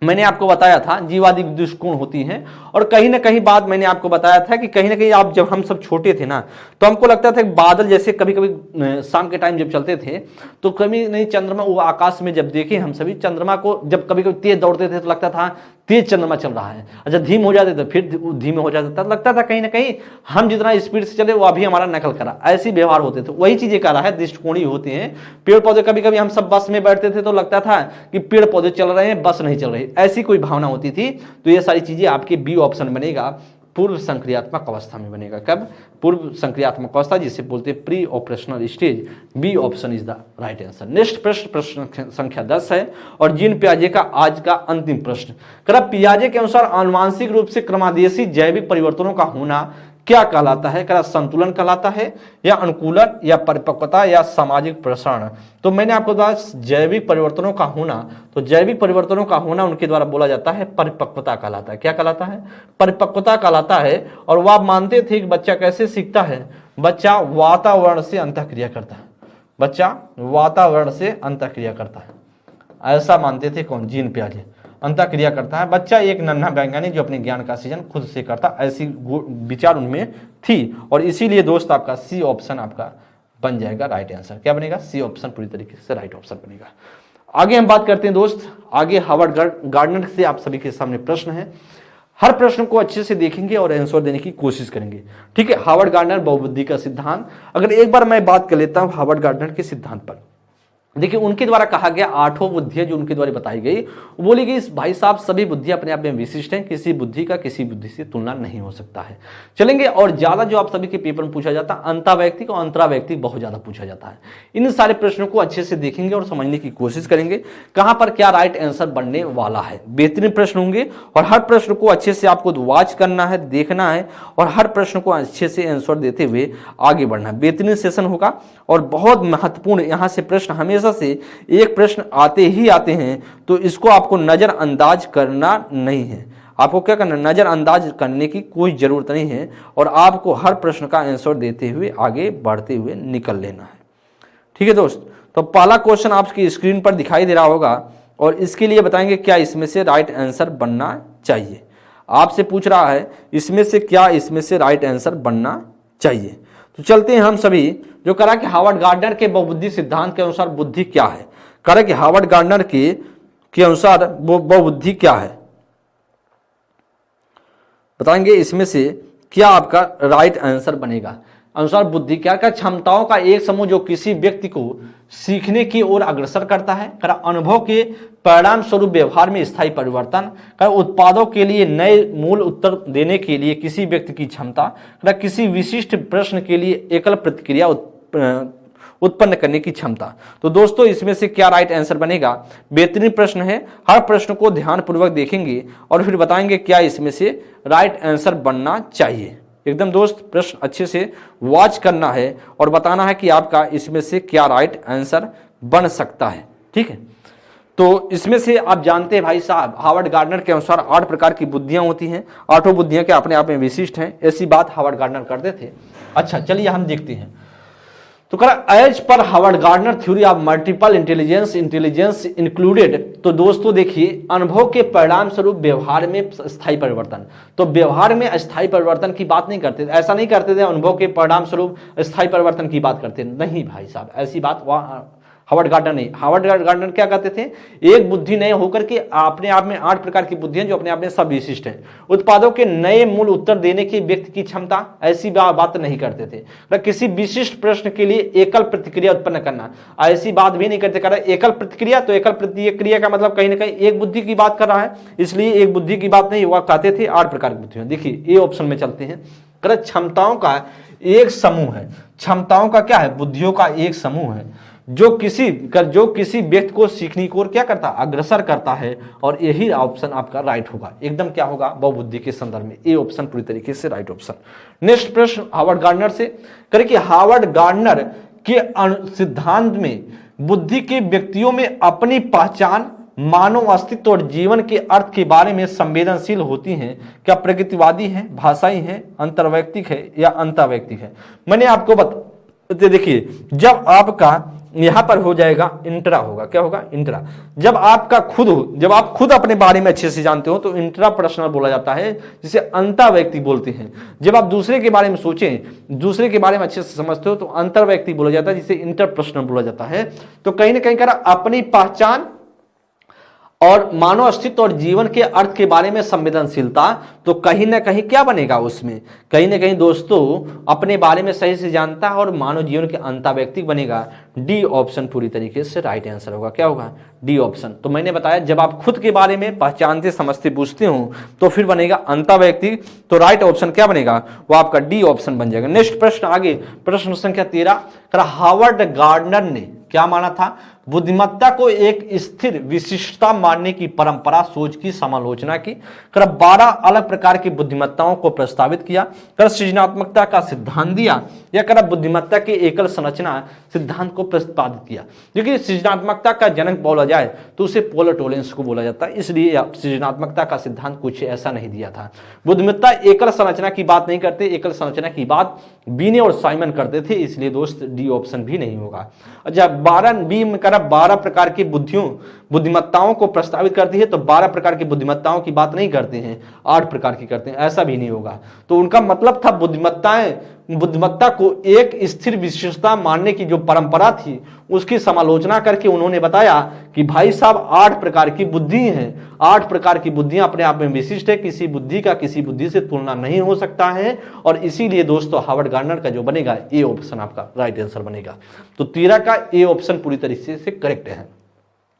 मैंने आपको बताया था जीववादी दृष्टिकोण होती हैं, और कहीं ना कहीं बात मैंने आपको बताया था कि कहीं ना कहीं आप, जब हम सब छोटे थे ना, तो हमको लगता था कि बादल जैसे कभी कभी शाम के टाइम जब चलते थे तो कभी नहीं, चंद्रमा वो आकाश में जब देखे हम सभी चंद्रमा को, जब कभी कभी तेज दौड़ते थे तो लगता था तेज चंद्रमा चल रहा है। अच्छा, धीमे हो जाते थे फिर धीमे हो जाते थे, लगता था कहीं ना कहीं हम जितना स्पीड से चले वो अभी हमारा नकल करा, ऐसी व्यवहार होते थे। वही चीजें कह रहा है, दृष्टिकोणी होते हैं। पेड़ पौधे, कभी कभी हम सब बस में बैठते थे तो लगता था कि पेड़ पौधे चल रहे हैं, बस नहीं चल रही, ऐसी कोई भावना होती थी। तो ये सारी चीजें आपके बी ऑप्शन बनेगा, पूर्व संक्रियात्मक अवस्था में बनेगा। कब? पूर्व संक्रियात्मक अवस्था, जिसे बोलते हैं pre operational stage. B option is the right answer. Next प्रश्न संख्या 10 है, और जीन पियाजे का आज का अंतिम प्रश्न। पियाजे के अनुसार आनुवांशिक रूप से क्रमादेशी जैविक परिवर्तनों का होना क्या कहलाता है? संतुलन कहलाता है, या अनुकूलन, या परिपक्वता, या सामाजिक प्रसारण? तो मैंने आपको बताया जैविक परिवर्तनों का होना, तो जैविक परिवर्तनों का होना उनके द्वारा बोला जाता है परिपक्वता कहलाता है। क्या कहलाता है? परिपक्वता कहलाता है। और वह मानते थे कि बच्चा कैसे सीखता है? बच्चा वातावरण से अंतःक्रिया करता है। बच्चा वातावरण से अंतःक्रिया करता है, ऐसा मानते थे कौन? जीन पियाजे। अंतःक्रिया करता है, बच्चा एक नन्हा वैज्ञानिक जो अपने ज्ञान का सृजन खुद से करता, ऐसी विचार उनमें थी। और इसीलिए दोस्त आपका सी ऑप्शन आपका बन जाएगा राइट आंसर। क्या बनेगा? सी ऑप्शन पूरी तरीके से राइट ऑप्शन बनेगा। आगे हम बात करते हैं दोस्त, आगे हार्वर्ड गार्डनर से आप सभी के सामने प्रश्न है। हर प्रश्न को अच्छे से देखेंगे और आंसर देने की कोशिश करेंगे। ठीक है, हार्वर्ड गार्डनर बहुबुद्धि का सिद्धांत। अगर एक बार मैं बात कर लेता हूं हार्वर्ड गार्डनर के सिद्धांत पर, देखिए उनके द्वारा कहा गया 8 बुद्धियां जो उनके द्वारा बताई गई, वो बोली गई भाई साहब सभी बुद्धियां अपने आप में विशिष्ट हैं, किसी बुद्धि का किसी बुद्धि से तुलना नहीं हो सकता है। चलेंगे और ज्यादा जो आप सभी के पेपर में पूछा जाता है अंतर्वैयक्तिक और अंतरावैयक्तिक बहुत ज्यादा पूछा जाता है। इन सारे प्रश्नों को अच्छे से देखेंगे और समझने की कोशिश करेंगे कहां पर क्या राइट आंसर बनने वाला है। बेहतरीन प्रश्न होंगे और हर प्रश्न को अच्छे से आपको वॉच करना है, देखना है और हर प्रश्न को अच्छे से आंसर देते हुए आगे बढ़ना है। बेहतरीन सेशन होगा और बहुत महत्वपूर्ण यहां से प्रश्न, हमेशा से एक प्रश्न आते ही आते हैं, तो इसको आपको नजरअंदाज करना नहीं है। आपको क्या करना, नजरअंदाज करने की कोई जरूरत नहीं है और आपको हर प्रश्न का आंसर देते हुए आगे बढ़ते हुए निकल लेना है। ठीक है दोस्त, तो पहला क्वेश्चन आपकी स्क्रीन पर दिखाई दे रहा होगा और इसके लिए बताएंगे क्या इसमें से राइट आंसर बनना चाहिए। आपसे पूछ रहा है इसमें से क्या इसमें से राइट आंसर बनना चाहिए। तो चलते हैं हम सभी, जो करा कि हार्वर्ड गार्डनर के बहुबुद्धि सिद्धांत के अनुसार बुद्धि क्या है। करा कि हार्वर्ड गार्डनर के अनुसार बहुबुद्धि क्या है, बताएंगे इसमें से क्या आपका राइट आंसर बनेगा। अनुसार बुद्धि क्या का क्षमताओं का एक समूह जो किसी व्यक्ति को सीखने की ओर अग्रसर करता है। करा अनुभव के परिणाम स्वरूप व्यवहार में स्थायी परिवर्तन। करा उत्पादों के लिए नए मूल उत्तर देने के लिए किसी व्यक्ति की क्षमता। करा किसी विशिष्ट प्रश्न के लिए एकल प्रतिक्रिया उत्पन्न करने की क्षमता। तो दोस्तों इसमें से क्या राइट आंसर बनेगा। बेहतरीन प्रश्न है, हर प्रश्न को ध्यानपूर्वक देखेंगे और फिर बताएंगे क्या इसमें से राइट आंसर बनना चाहिए। एकदम दोस्त प्रश्न अच्छे से वॉच करना है और बताना है कि आपका इसमें से क्या राइट आंसर बन सकता है। ठीक है, तो इसमें से आप जानते हैं भाई साहब हार्वर्ड गार्डनर के अनुसार 8 प्रकार की बुद्धियां होती हैं। 8 बुद्धियां क्या अपने आप में विशिष्ट हैं, ऐसी बात हार्वर्ड गार्डनर करते थे। अच्छा चलिए हम देखते हैं। तो कहा as per Harvard Gardner theory of multiple intelligence included. तो दोस्तों देखिए अनुभव के परिणाम स्वरूप व्यवहार में स्थायी परिवर्तन। तो व्यवहार में अस्थायी परिवर्तन की बात नहीं करते, ऐसा नहीं करते थे अनुभव के परिणाम स्वरूप स्थायी परिवर्तन की बात करते नहीं भाई साहब, ऐसी बात हार्वर्ड गार्डनर नहीं। हार्वर्ड गार्डनर क्या कहते थे, एक बुद्धि नए होकर के अपने आप में 8 प्रकार की बुद्धियां जो अपने आप में सब विशिष्ट हैं। उत्पादों के नए मूल उत्तर देने की व्यक्ति की क्षमता, ऐसी बात नहीं करते थे। किसी विशिष्ट प्रश्न के लिए एकल प्रतिक्रिया उत्पन्न करना, ऐसी बात भी नहीं करते। एकल प्रतिक्रिया, तो एकल प्रतिक्रिया का मतलब कहीं ना कहीं एक बुद्धि की बात कर रहा है, इसलिए एक बुद्धि की बात नहीं हुआ, कहते थे 8 प्रकार की बुद्धियां। देखिए ए ऑप्शन में चलते हैं। क्षमताओं का एक समूह है। क्षमताओं का क्या है, बुद्धियों का एक समूह है जो किसी व्यक्ति को सीखने की ओर क्या करता है, अग्रसर करता है। और यही ऑप्शन आपका राइट होगा। एकदम क्या होगा, बहुबुद्धि के संदर्भ में ए ऑप्शन पूरी तरीके से राइट ऑप्शन। नेक्स्ट प्रश्न हार्वर्ड गार्डनर से करें कि हार्वर्ड गार्डनर के सिद्धांत में बुद्धि के व्यक्तियों में अपनी पहचान, मानव अस्तित्व और जीवन के अर्थ के बारे में संवेदनशील होती हैं। क्या प्रकृतिवादी है, भाषाई है, अंतर्वैयक्तिक है या अंतर्वैयक्तिक है। मैंने आपको देखिए जब आपका यहां पर हो जाएगा इंट्रा होगा, क्या होगा इंट्रा। जब आप खुद अपने बारे में अच्छे से जानते हो तो इंट्रा पर्सनल बोला जाता है, जिसे अंतर्वैयक्तिक बोलते हैं। जब आप दूसरे के बारे में सोचें, दूसरे के बारे में अच्छे से समझते हो तो अंतर्वैयक्तिक बोला जाता है, जिसे इंटरपर्सनल बोला जाता है। तो कहीं ना कहीं करा अपनी पहचान और मानव अस्तित्व और जीवन के अर्थ के बारे में संवेदनशीलता, तो कहीं ना कहीं क्या बनेगा उसमें, कहीं ना कहीं दोस्तों अपने बारे में सही से जानता है और मानव जीवन के अंतर्वैयक्तिक बनेगा। डी ऑप्शन पूरी तरीके से राइट आंसर होगा। क्या होगा, डी ऑप्शन। तो मैंने बताया जब आप खुद के बारे में पहचानते, समझते, बूझते हो तो फिर बनेगा अंतर्वैयक्तिक। तो राइट ऑप्शन क्या बनेगा, वो आपका डी ऑप्शन बन जाएगा। नेक्स्ट प्रश्न आगे, प्रश्न संख्या 13। हार्वर्ड गार्डनर ने क्या माना था, बुद्धिमत्ता को एक स्थिर विशिष्टता मानने की परंपरा सोच की समालोचना की। 12 अलग प्रकार की बुद्धिमत्ताओं को प्रस्तावित किया। सृजनात्मकता का सिद्धांत दिया या बुद्धिमत्ता के एकल संरचना सिद्धांत को प्रस्तावित किया। क्योंकि सृजनात्मकता का जनक बोला जाए तो उसे पोल टोलेंस को बोला जाता है, इसलिए सृजनात्मकता का सिद्धांत कुछ ऐसा नहीं दिया था। बुद्धिमत्ता एकल संरचना की बात नहीं करते, एकल संरचना की बात बीने और साइमन करते थे, इसलिए दोस्त डी ऑप्शन भी नहीं होगा। अच्छा 12 प्रकार की बुद्धिमत्ताओं को प्रस्तावित करती है तो 12 प्रकार की बुद्धिमत्ताओं की बात नहीं करते हैं, 8 प्रकार की करते हैं, ऐसा भी नहीं होगा। तो उनका मतलब था बुद्धिमत्ता को एक स्थिर विशेषता मानने की जो परंपरा थी उसकी समालोचना करके उन्होंने बताया कि भाई साहब 8 प्रकार की बुद्धि हैं, 8 प्रकार की बुद्धियां अपने आप में विशिष्ट है, किसी बुद्धि का किसी बुद्धि से तुलना नहीं हो सकता है। और इसीलिए दोस्तों हार्वर्ड गार्डनर का जो बनेगा ए ऑप्शन आपका राइट आंसर बनेगा। तो 13 का ए ऑप्शन पूरी तरीके से करेक्ट है।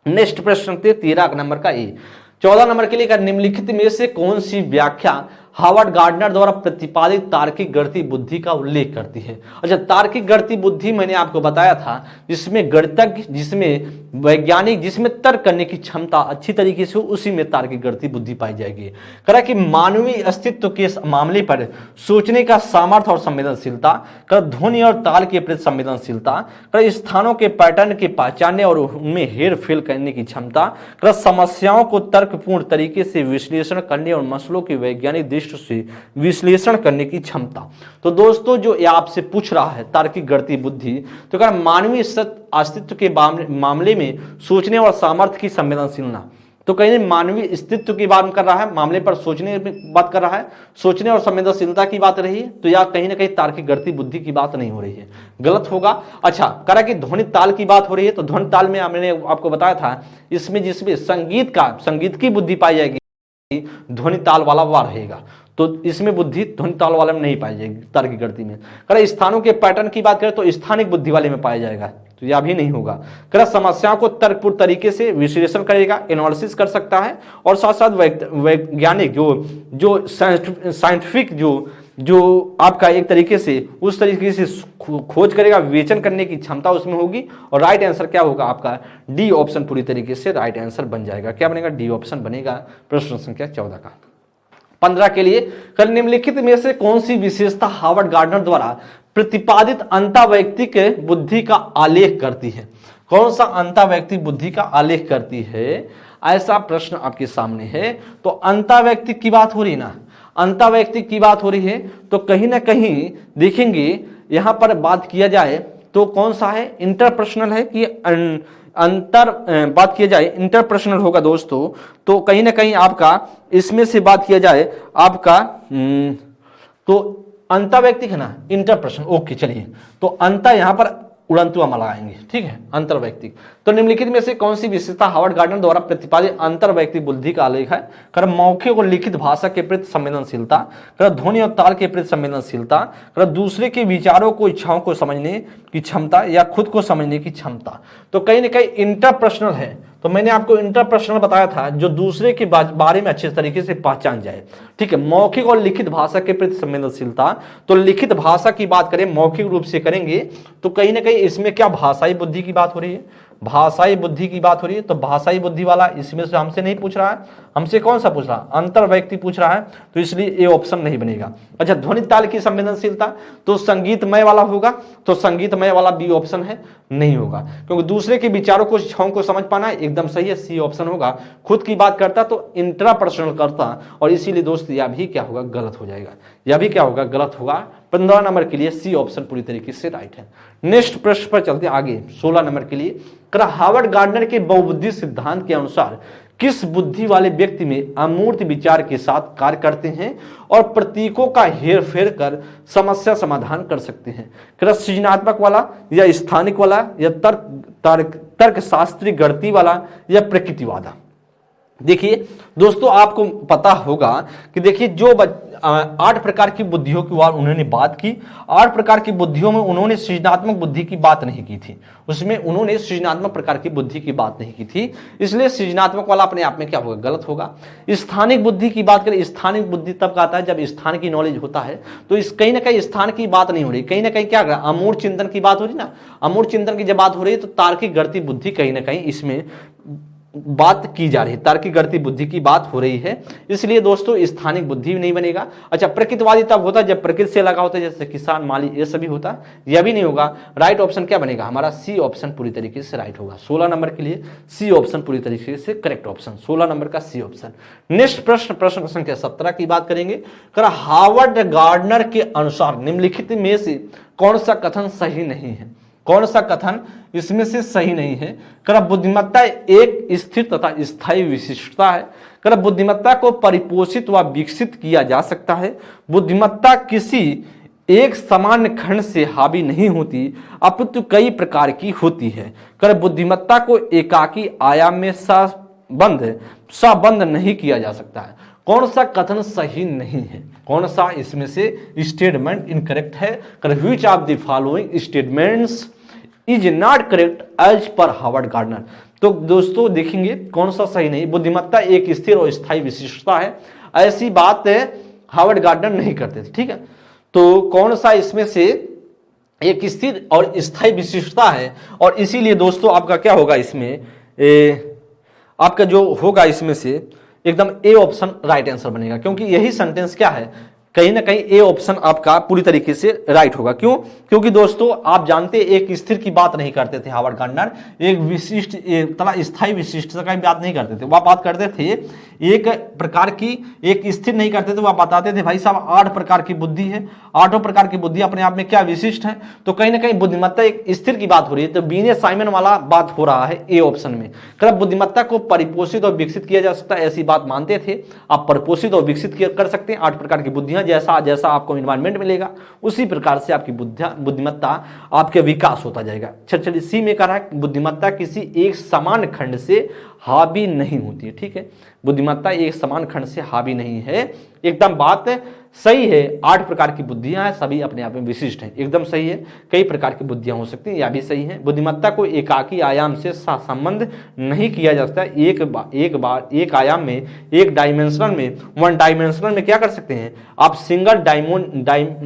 नेक्स्ट प्रश्न 13 नंबर का ए। 14 नंबर के लिए निम्नलिखित में से कौन सी व्याख्या हार्वर्ड गार्डनर द्वारा प्रतिपादित तार्किक गणितीय बुद्धि का उल्लेख करती है? अच्छा, तार्किक गणितीय बुद्धि मैंने आपको बताया था जिसमें गणितज्ञ, जिसमें वैज्ञानिक, जिसमें तर्क करने की क्षमता अच्छी तरीके से, उसी में तार्किक गणितीय बुद्धि पाई जाएगी। करा कि मानवीय अस्तित्व के मामले पर सोचने का सामर्थ्य और संवेदनशीलता, कर ध्वनि और ताल के प्रति संवेदनशीलता, कर स्थानों के पैटर्न के पहचानने और उनमें हेर फेर करने की क्षमता, कर समस्याओं को तर्कपूर्ण तरीके से विश्लेषण करने और मसलों के वैज्ञानिक दृष्टि से विश्लेषण करने की क्षमता। तो दोस्तों जो ये आपसे पूछ रहा है तार्किक गणितीय बुद्धि, तो क्या मानवीय अस्तित्व के मामले में सोचने और सामर्थ्य की संवेदनशीलता, तो कहीं मानवीय अस्तित्व की बात कर रहा है, मामले पर सोचने की बात कर रहा है, सोचने और संवेदनशीलता की बात रही है, तो या कहीं ना कहीं तार्किक गणितीय बुद्धि की बात नहीं हो रही है, गलत होगा। अच्छा, करा कि ध्वनि ताल की बात हो रही है, तो ध्वनि ताल में मैंने आपको बताया था इसमें जिसमें संगीत की बुद्धि पाई जाएगी ध्वनि ताल वाला वह रहेगा, तो इसमें बुद्धि ध्वनि ताल वाले में नहीं पाई जाएगी तार्किक गणितीय में। करा स्थानों के पैटर्न की बात करें तो स्थानिक बुद्धि वाले में पाया जाएगा, तो यह भी नहीं होगा। करा समस्याओं को तर्कपूर्ण तरीके से विश्लेषण करेगा, एनालिसिस कर सकता है, और साथ साथ वैज्ञानिक जो साइंटिफिक जो आपका एक तरीके से उस तरीके से खोज करेगा, विवेचन करने की क्षमता उसमें होगी। और राइट आंसर क्या होगा आपका? डी ऑप्शन पूरी तरीके से राइट आंसर बन जाएगा। क्या बनेगा? डी ऑप्शन बनेगा प्रश्न संख्या 14 का। 15 के लिए कल निम्नलिखित में से कौन सी विशेषता हार्वर्ड गार्डनर द्वारा प्रतिपादित अंतःवैयक्तिक बुद्धि का आलेख करती है? कौन सा अंतःवैयक्तिक बुद्धि का आलेख करती है, ऐसा प्रश्न आपके सामने है। तो अंतःवैयक्तिक की बात हो रही ना, अंतःवैयक्तिक की बात हो रही है, तो कहीं ना कहीं देखेंगे यहां पर बात किया जाए तो कौन सा है? इंटरपर्सनल है कि बात किया जाए इंटरपर्सनल होगा दोस्तों। तो कहीं ना कहीं आपका इसमें से बात किया जाए आपका तो अंतःवैयक्तिक है ना, इंटरपर्सनल। ओके चलिए, तो अंत यहां पर उड़ंतुआ में लगाएंगे, ठीक है, अंतर्वैयक्तिक। तो निम्नलिखित में से कौन सी विशेषता हार्वर्ड गार्डनर द्वारा प्रतिपादित अंतर्वैयक्तिक बुद्धि का आलेख है? कर मौखिक और लिखित भाषा के प्रति संवेदनशीलता, कर ध्वनि और ताल के प्रति संवेदनशीलता, कर दूसरे के विचारों को इच्छाओं को समझने की क्षमता या खुद को समझने की क्षमता। तो कहीं ना कहीं इंटरपर्सनल है, तो मैंने आपको इंटरपर्सनल बताया था जो दूसरे के बारे में अच्छे तरीके से पहचान जाए, ठीक है। मौखिक और लिखित भाषा के प्रति संवेदनशीलता, तो लिखित भाषा की बात करें मौखिक रूप से करेंगे तो कहीं ना कहीं इसमें क्या भाषाई बुद्धि की बात हो रही है, भाषाई बुद्धि की बात हो रही है। तो भाषाई बुद्धि वाला इसमें से हमसे नहीं पूछ रहा है, हमसे कौन सा पूछ रहा है? अंतर्वैयक्ति पूछ रहा है, तो इसलिए ये ऑप्शन नहीं बनेगा। अच्छा, ध्वनि ताल की संवेदनशीलता तो संगीतमय वाला होगा, तो संगीतमय वाला बी ऑप्शन है, नहीं होगा, क्योंकि दूसरे के विचारों को इच्छाओं को समझ पाना एकदम सही है, सी ऑप्शन होगा। खुद की बात करता तो इंट्रापर्सनल करता, और इसीलिए दोस्त यह भी क्या होगा? गलत हो जाएगा, यह भी क्या होगा? गलत होगा। 15 नंबर के लिए सी ऑप्शन पूरी तरीके से राइट है। नेक्स्ट प्रश्न पर चलते हैं आगे। 16 नंबर के लिए हार्वर्ड गार्डनर के बहुबुद्धि सिद्धांत के अनुसार किस बुद्धि वाले व्यक्ति में अमूर्त विचार के साथ कार्य करते हैं और प्रतीकों का हेर फेर कर समस्या समाधान कर सकते हैं? सृजनात्मक वाला या स्थानिक वाला या तर्कशास्त्री गणितीय वाला या प्रकृतिवादा? देखिए दोस्तों, आपको पता होगा कि देखिए जो 8 प्रकार की बुद्धियों की उन्होंने बात की, 8 प्रकार की बुद्धियों में उन्होंने सृजनात्मक बुद्धि की बात नहीं की थी, उसमें उन्होंने सृजनात्मक प्रकार की बुद्धि की बात नहीं की थी, इसलिए सृजनात्मक वाला अपने आप में क्या होगा? गलत होगा। स्थानिक बुद्धि की बात करें, स्थानिक बुद्धि तब का आता है जब स्थान की नॉलेज होता है, तो इस कहीं ना कहीं स्थान की बात नहीं हो रही, कहीं ना कहीं क्या अमूर्त चिंतन की बात हो रही ना, अमूर्त चिंतन की जब बात हो रही है तो तार्किक गणितीय बुद्धि कहीं ना कहीं इसमें बात की जा रही है, तार्किक गणितीय बुद्धि की बात हो रही है, इसलिए दोस्तों स्थानिक बुद्धि भी नहीं बनेगा। अच्छा, प्रकृतिवादी तब होता है जब प्रकृति से लगा होता है, जैसे किसान माली ये सभी होता है, यह भी नहीं होगा। राइट ऑप्शन क्या बनेगा? हमारा सी ऑप्शन पूरी तरीके से राइट होगा। 16 नंबर के लिए सी ऑप्शन पूरी तरीके से करेक्ट ऑप्शन, 16 नंबर का सी ऑप्शन। नेक्स्ट प्रश्न संख्या 17 की बात करेंगे। हार्वर्ड गार्डनर के अनुसार निम्नलिखित में से कौन सा कथन सही नहीं है? कौन सा कथन इसमें से सही नहीं है? कर बुद्धिमत्ता एक स्थिर तथा स्थायी विशिष्टता है। कर बुद्धिमत्ता को परिपोषित व विकसित किया जा सकता है। बुद्धिमत्ता किसी एक सामान्य खंड से हावी नहीं होती अपितु कई प्रकार की होती है। कर बुद्धिमत्ता को एकाकी आयाम में सबंध नहीं किया जा सकता है। कौन सा कथन सही नहीं है? कौन सा इसमें से स्टेटमेंट इनकरेक्ट है? कर which of the following statements is not correct as per Harvard Gardner. तो दोस्तों देखेंगे कौन सा सही नहीं। बुद्धिमत्ता एक स्थिर और स्थायी विशिष्टता है, ऐसी बात हार्वर्ड गार्डनर नहीं करते थे। ठीक है, तो कौन सा इसमें से एक स्थिर और स्थायी विशिष्टता है, और इसीलिए दोस्तों आपका क्या होगा इसमें आपका जो होगा इसमें से एकदम ए ऑप्शन राइट आंसर बनेगा, क्योंकि यही सेंटेंस क्या है, कहीं ना कहीं ए ऑप्शन आपका पूरी तरीके से राइट होगा। क्यों? क्योंकि दोस्तों आप जानते एक स्थिर की बात नहीं करते थे हार्वर्ड गार्डनर, एक विशिष्ट स्थायी विशिष्टता की बात नहीं करते थे। वह बात करते थे एक प्रकार की, एक स्थिर नहीं करते थे। वह बताते थे भाई साहब 8 प्रकार की बुद्धि है, 8 प्रकार की बुद्धि अपने आप में क्या विशिष्ट है। तो कहीं ना कहीं बुद्धिमत्ता एक स्थिर की बात हो रही है, तो बीने साइमन वाला बात हो रहा है ए ऑप्शन में। कब बुद्धिमत्ता को परिपोषित और विकसित किया जा सकता है, ऐसी बात मानते थे। आप परिपोषित और विकसित कर सकते हैं 8 प्रकार की बुद्धियां, जैसा जैसा आपको एनवायरमेंट मिलेगा उसी प्रकार से आपकी बुद्धिमत्ता आपके विकास होता जाएगा। चलिए सी में कह रहा है बुद्धिमत्ता किसी एक समान खंड से हावी नहीं होती है। ठीक है, बुद्धिमत्ता एक समान खंड से हावी नहीं है, एकदम बात सही है। 8 प्रकार की बुद्धियां हैं, सभी अपने आप में विशिष्ट हैं, एकदम सही है। कई प्रकार की बुद्धियां हो सकती हैं, यह भी सही है। बुद्धिमत्ता को एकाकी आयाम से संबंध नहीं किया जा सकता। एक आयाम में, एक डायमेंशनल में, वन डायमेंशनल में क्या कर सकते हैं आप, सिंगल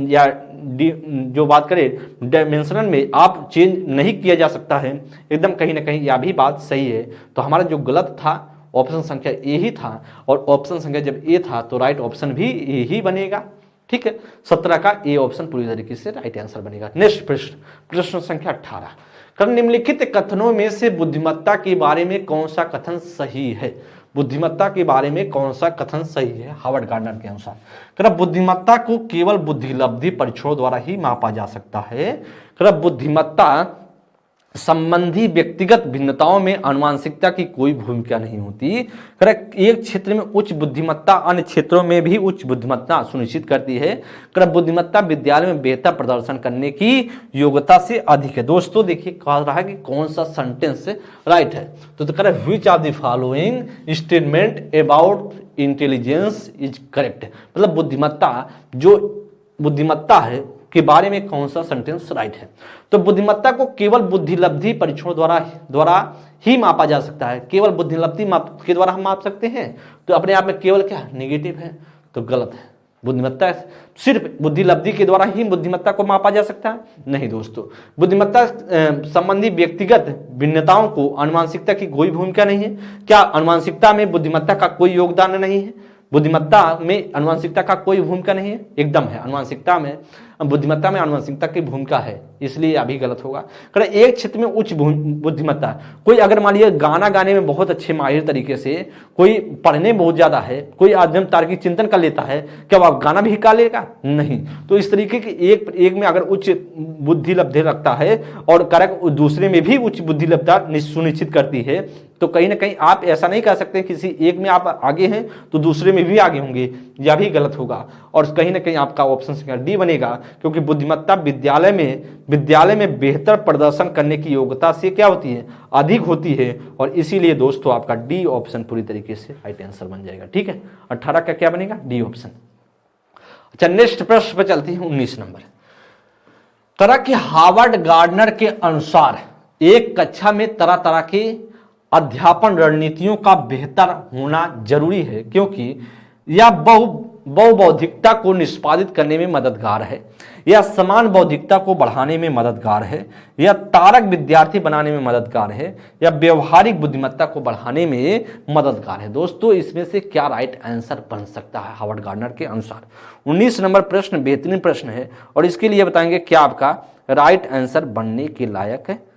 या जो बात करें डायमेंशनल में आप चेंज नहीं किया जा सकता है, एकदम कहीं ना कहीं यह भी बात सही है। तो हमारा जो गलत था ऑप्शन संख्या ए ही था, और ऑप्शन संख्या जब ए था तो राइट ऑप्शन भी ए ही बनेगा। ठीक है, 17 का ए ऑप्शन पूरी तरीके से राइट आंसर बनेगा। नेक्स्ट प्रश्न संख्या 18, कर निम्नलिखित कथनों में से बुद्धिमत्ता के बारे में कौन सा कथन सही है? बुद्धिमत्ता के बारे में कौन सा कथन सही है हार्वर्ड गार्डनर के अनुसार? कर बुद्धिमत्ता को केवल बुद्धिलब्धि परीक्षणों द्वारा ही मापा जा सकता है। कर बुद्धिमत्ता संबंधी व्यक्तिगत भिन्नताओं में आनुवांशिकता की कोई भूमिका नहीं होती। करेक्ट, एक क्षेत्र में उच्च बुद्धिमत्ता अन्य क्षेत्रों में भी उच्च बुद्धिमत्ता सुनिश्चित करती है। करेक्ट, बुद्धिमत्ता विद्यालय में बेहतर प्रदर्शन करने की योग्यता से अधिक है। दोस्तों देखिए कह रहा है कि कौन सा सेंटेंस राइट है, तो correct which of the following statement about intelligence is correct. मतलब बुद्धिमत्ता है के बारे में कौन सा सेंटेंस राइट है। तो बुद्धिमत्ता को केवल बुद्धिलब्धि परीक्षणों द्वारा ही मापा जा सकता है। केवल बुद्धिलब्धि के द्वारा हम माप सकते हैं, तो अपने आप में केवल क्या नेगेटिव है, तो गलत है। बुद्धिमत्ता सिर्फ बुद्धिलब्धि के द्वारा ही बुद्धिमत्ता को मापा जा सकता है, नहीं दोस्तों। बुद्धिमत्ता संबंधी व्यक्तिगत भिन्नताओं को आनुवांशिकता की कोई भूमिका नहीं है। क्या आनुवांशिकता में बुद्धिमत्ता का कोई योगदान नहीं है? बुद्धिमत्ता में आनुवांशिकता का कोई भूमिका नहीं है, एकदम है। बुद्धिमत्ता में आनुवांशिकता की भूमिका है, इसलिए अभी गलत होगा। कारण एक क्षेत्र में उच्च बुद्धिमत्ता, कोई अगर मान लीजिए गाना गाने में बहुत अच्छे माहिर तरीके से, कोई पढ़ने में बहुत ज्यादा है, कोई आध्यम तार्किक चिंतन कर लेता है, क्या वह गाना भी गा लेगा? नहीं। तो इस तरीके के एक में अगर उच्च बुद्धिलब्धि रखता है और कारक दूसरे में भी उच्च बुद्धिलब्धता सुनिश्चित करती है, तो कहीं ना कहीं आप ऐसा नहीं कह सकते किसी एक में आप आगे हैं तो दूसरे में भी आगे होंगे, यह भी गलत होगा। और कहीं ना कहीं आपका ऑप्शन संख्या डी बनेगा, क्योंकि बुद्धिमत्ता विद्यालय में बेहतर प्रदर्शन करने की योग्यता से क्या होती है, अधिक होती है, और इसीलिए दोस्तों आपका डी ऑप्शन पूरी तरीके से राइट आंसर बन जाएगा। ठीक है, 18 का क्या बनेगा, डी ऑप्शन। अच्छा नेक्स्ट प्रश्न पर चलते हैं, 19 नंबर। तरह के हार्वर्ड गार्डनर के अनुसार एक कक्षा में तरह तरह के अध्यापन रणनीतियों का बेहतर होना जरूरी है, क्योंकि यह बहुबौद्धिकता को निष्पादित करने में मददगार है, यह समान बौद्धिकता को बढ़ाने में मददगार है, यह तारक विद्यार्थी बनाने में मददगार है, यह व्यवहारिक बुद्धिमत्ता को बढ़ाने में मददगार है। दोस्तों इसमें से क्या राइट आंसर बन सकता है हार्वर्ड गार्डनर के अनुसार? 19 नंबर प्रश्न बेहतरीन प्रश्न है, और इसके लिए बताएंगे क्या आपका राइट आंसर बनने के लायक है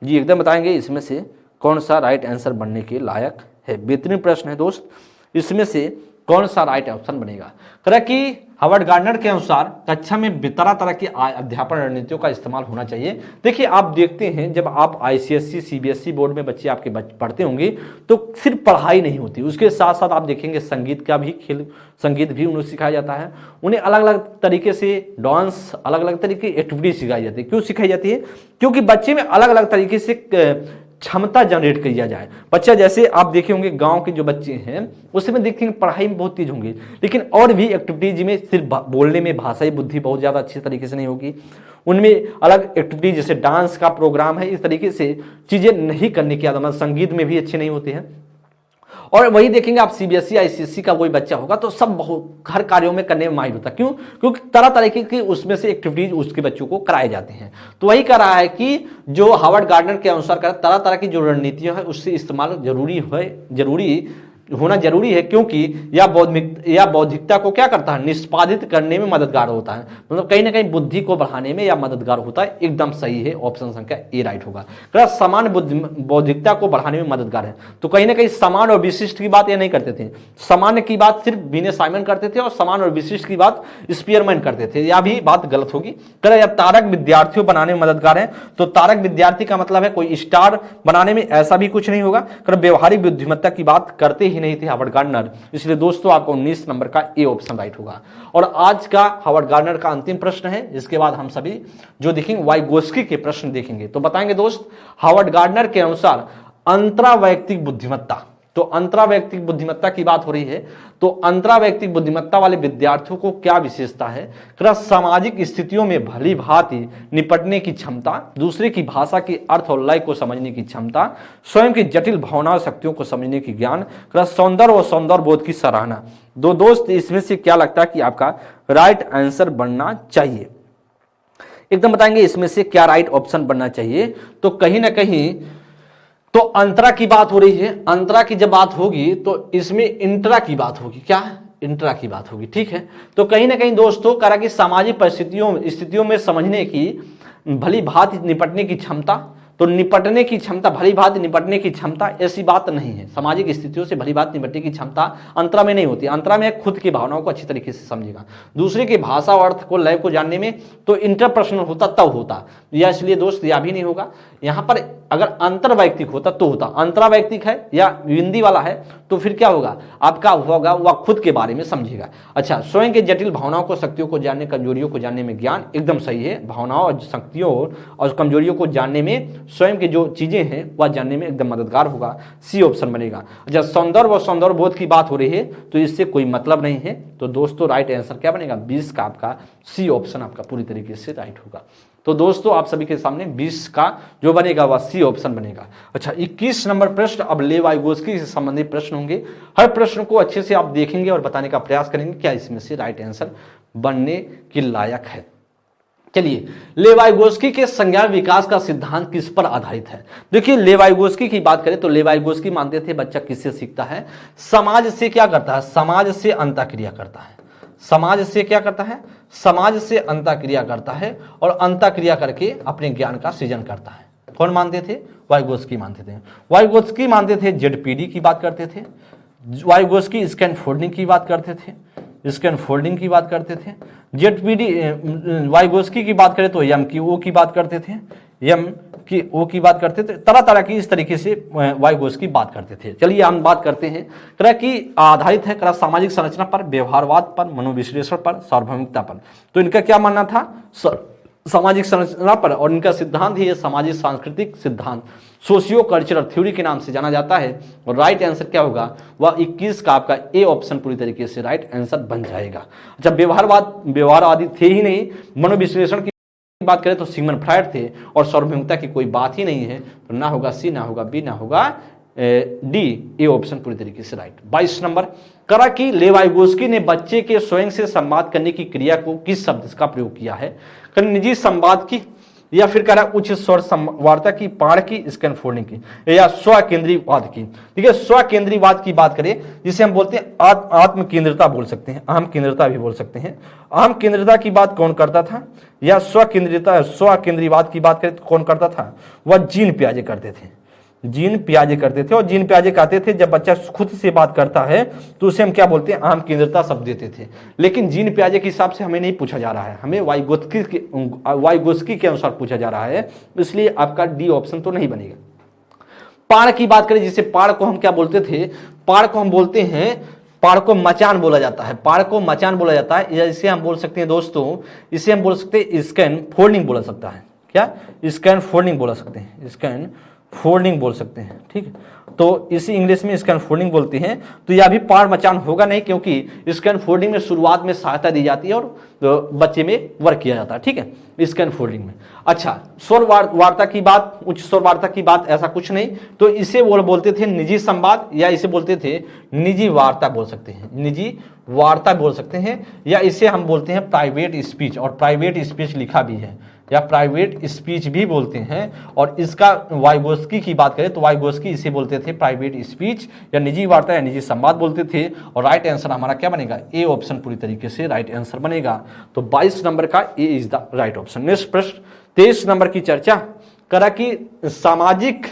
जी, एकदम बताएंगे इसमें से कौन सा राइट आंसर बनने के लायक है। बेहतरीन प्रश्न है दोस्त, इसमें से कौन सा राइट ऑप्शन बनेगा? कह कि हावर्ड गार्डनर के अनुसार कक्षा में तरह तरह की अध्यापन रणनीतियों का इस्तेमाल होना चाहिए। देखिए आप देखते हैं जब आप आईसीएसई सीबीएसई बोर्ड में बच्चे आपके पढ़ते होंगे तो सिर्फ पढ़ाई नहीं होती, उसके साथ साथ आप देखेंगे संगीत का भी संगीत भी उन्हें सिखाया जाता है। उन्हें अलग अलग तरीके से डांस, अलग अलग तरीके की एक्टिविटी सिखाई जाती है। क्यों सिखाई जाती है? क्योंकि बच्चे में अलग अलग तरीके से क्षमता जनरेट किया जाए। बच्चा जैसे आप देखे होंगे गांव के जो बच्चे हैं उसमें देखेंगे पढ़ाई में बहुत तेज होंगे, लेकिन और भी एक्टिविटीज में सिर्फ बोलने में भाषाई बुद्धि बहुत ज़्यादा अच्छी तरीके से नहीं होगी। उनमें अलग एक्टिविटी जैसे डांस का प्रोग्राम है, इस तरीके से चीज़ें नहीं करने की आदत, संगीत में भी अच्छे नहीं होते हैं। और वही देखेंगे आप सीबीएसई आईसीएसई का कोई बच्चा होगा तो सब बहुत हर कार्यों में करने में माहिर होता है। क्यों? क्योंकि तरह तरह की उसमें से एक्टिविटीज उसके बच्चों को कराए जाते हैं। तो वही कह रहा है कि जो हावर्ड गार्डनर के अनुसार तरह तरह की जो रणनीतियां हैं उससे इस्तेमाल होना जरूरी है, क्योंकि यह बौद्धिकता को क्या करता है? निष्पादित करने में मददगार होता है। मतलब कहीं ना कहीं बुद्धि को बढ़ाने में यह मददगार होता है। एकदम सही है, ऑप्शन संख्या ए राइट होगा। समान बौद्धिकता को बढ़ाने में मददगार है, तो कहीं ना कहीं समान और विशिष्ट की बात ये नहीं करते थे। सामान्य की बात सिर्फ बीने साइमन करते थे और समान और विशिष्ट की बात स्पीयरमैन करते थे। यह भी बात गलत होगी। जब तारक विद्यार्थियों बनाने में मददगार है, तो तारक विद्यार्थी का मतलब है कोई स्टार बनाने में, ऐसा भी कुछ नहीं होगा। व्यवहारिक बुद्धिमत्ता की बात करते ही नहीं थे हावर्ड गार्डनर। इसलिए दोस्तों आपको 19 नंबर का ए ऑप्शन राइट होगा। और आज का हावर्ड गार्डनर का अंतिम प्रश्न है, इसके बाद हम सभी जो देखेंगे वाइगोस्की के प्रश्न देखेंगे। तो बताएंगे दोस्त, हावर्ड गार्डनर के अनुसार अंतरावैयक्तिक बुद्धिमत्ता, तो अंतरावैयक्तिक बुद्धिमत्ता की बात हो रही है, तो अंतरावैयक्तिक बुद्धिमत्ता वाले विद्यार्थियों को क्या विशेषता है? सामाजिक स्थितियों में भली भांति निपटने की क्षमता, दूसरे की भाषा की अर्थ और लय को समझने की क्षमता, स्वयं की जटिल भावनाओं शक्तियों को समझने की ज्ञान, सौंदर्य और सौंदर्य बोध की सराहना। दोस्त इसमें से क्या लगता है कि आपका राइट आंसर बनना चाहिए? एकदम बताएंगे इसमें से क्या राइट ऑप्शन बनना चाहिए। तो कहीं ना कहीं तो अंतरा की बात हो रही है। अंतरा की जब बात होगी तो इसमें इंट्रा की बात होगी। क्या? इंट्रा की बात होगी। ठीक है, तो कहीं ना कहीं दोस्तों करा कि सामाजिक स्थितियों में समझने की भली भांति निपटने की क्षमता, तो निपटने की क्षमता, भली भांति निपटने की क्षमता ऐसी बात नहीं है। सामाजिक स्थितियों से भली भांति निपटने की क्षमता अंतरा में नहीं होती। अंतरा में खुद की भावनाओं को अच्छी तरीके से समझेगा, दूसरे की भाषा और अर्थ को, लय को जानने में तो इंटरपर्सनल होता तब होता, या इसलिए दोस्त यह भी नहीं होगा। यहाँ पर अगर अंतरवैयक्तिक होता तो होता, अंतरावैयक्तिक है या हिंदी वाला है तो फिर क्या होगा? आपका होगा वह खुद के बारे में समझेगा। अच्छा, स्वयं के जटिल भावनाओं को, शक्तियों को जानने, कमजोरियों को जानने में ज्ञान, एकदम सही है। भावनाओं और शक्तियों और कमजोरियों को जानने में, स्वयं की जो चीजें हैं वह जानने में एकदम मददगार होगा। सी ऑप्शन बनेगा। जब सौंदर्य और सौंदर्य बोध की बात हो रही है तो इससे कोई मतलब नहीं है। तो दोस्तों राइट आंसर क्या बनेगा? 20 का आपका सी ऑप्शन आपका पूरी तरीके से राइट होगा। तो दोस्तों आप सभी के सामने 20 का जो बनेगा वह सी ऑप्शन बनेगा। अच्छा, 21 नंबर प्रश्न अब लेव वाइगोस्की से संबंधित प्रश्न होंगे। हर प्रश्न को अच्छे से आप देखेंगे और बताने का प्रयास करेंगे क्या इसमें से राइट आंसर बनने के लायक है। चलिए, लेव वाइगोस्की के संज्ञान विकास का सिद्धांत किस पर आधारित है? देखिए, लेव वाइगोस्की की बात करें तो लेव वाइगोस्की मानते थे बच्चा किससे सीखता है? समाज से। क्या करता है? समाज से अंतःक्रिया करता है। समाज से क्या करता है? समाज से अंतःक्रिया करता है और अंतःक्रिया करके अपने ज्ञान का सृजन करता है। कौन मानते थे? वाइगोस्की मानते थे। वाइगोस्की मानते थे जेडपीडी की बात करते थे। वाइगोस्की स्कैनफोल्डिंग की बात करते थे। स्कैनफोल्डिंग की बात करते थे। जेडपीडी वाइगोस्की की बात करें तो एम की ओ की बात करते थे। एम की ओ की बात करते थे। तरह तरह की इस तरीके से वाइगोस्की बात करते थे। चलिए हम बात करते हैं तरह की आधारित है सामाजिक संरचना पर, व्यवहारवाद पर, मनोविश्लेषण पर, सार्वभौमिकता पर। तो इनका क्या मानना था? सामाजिक संरचना पर, और इनका सिद्धांत ही सामाजिक सांस्कृतिक सिद्धांत, सोशियो कल्चरल थ्योरी के नाम से जाना जाता है। और राइट आंसर क्या होगा? वह 21 का आपका ए ऑप्शन पूरी तरीके से राइट आंसर बन जाएगा। जब व्यवहारवादी थे ही नहीं, मनोविश्लेषण की बात करें तो सिगमंड फ्रायड थे, और सार्वभौमिकता की कोई बात ही नहीं है। तो ना होगा सी, ना होगा बी, ना होगा डी। ए ऑप्शन पूरी तरीके से राइट। 22 नंबर करा कि लेव वाइगोस्की ने बच्चे के स्वयं से संवाद करने की क्रिया को किस शब्द का प्रयोग किया है? निजी संवाद की, या फिर कह रहा उच्च स्वर वार्ता की, पाड़ की, स्कैनफोल्डिंग की, या स्व केंद्रीवाद की। ठीक है, स्व केंद्रीवाद की बात करें जिसे हम बोलते हैं आत्म केंद्रिता बोल सकते हैं, अहम केंद्रिता भी बोल सकते हैं। अहम केंद्रिता की बात कौन करता था? या स्व केंद्रिता, स्व केंद्रीवाद की बात करें तो कौन करता था? वह जीन पियाजे करते थे। जीन पियाजे करते थे। और जीन पियाजे कहते थे जब बच्चा खुद से बात करता है तो उसे हम क्या बोलते हैं, आम केंद्रता शब्द देते थे। लेकिन जीन पियाजे के हिसाब से हमें नहीं पूछा जा रहा है, हमें वाइगोत्स्की के अनुसार पूछा जा रहा है, इसलिए आपका डी ऑप्शन तो नहीं बनेगा। पाड़ की बात करें, जिसे पाड़ को हम क्या बोलते थे, पाड़ को हम बोलते हैं, पाड़ को मचान बोला जाता है, पाड़ को मचान बोला जाता है, या इसे हम बोल सकते हैं दोस्तों, इसे हम बोल सकते हैं स्कैन फोल्डिंग बोला सकता है। क्या, स्कैन फोल्डिंग बोला सकते हैं, स्कैन फोल्डिंग बोल सकते हैं। ठीक है, तो इसी इंग्लिश में स्कैन फोल्डिंग बोलते हैं। तो यह भी पाड़ मचान होगा नहीं, क्योंकि स्कैन फोल्डिंग में शुरुआत में सहायता दी जाती है और तो बच्चे में वर्क किया जाता है। ठीक है, स्कैन फोल्डिंग में। अच्छा, स्वर वार्ता की बात, उच्च स्वर वार्ता की बात, ऐसा कुछ नहीं, तो इसे बोलते थे निजी संवाद, या इसे बोलते थे निजी वार्ता बोल सकते हैं, निजी वार्ता बोल सकते हैं, या इसे हम बोलते हैं प्राइवेट स्पीच, और प्राइवेट स्पीच लिखा भी है, या प्राइवेट स्पीच भी बोलते हैं। और इसका वाइगोत्स्की की बात करें तो वाइगोत्स्की इसे बोलते थे प्राइवेट स्पीच या निजी वार्ता या निजी संवाद बोलते थे। और राइट आंसर हमारा क्या बनेगा, ए ऑप्शन पूरी तरीके से राइट आंसर बनेगा। तो 22 नंबर का A is the right option. Next प्रश्न 23 नंबर की चर्चा करा कि सामाजिक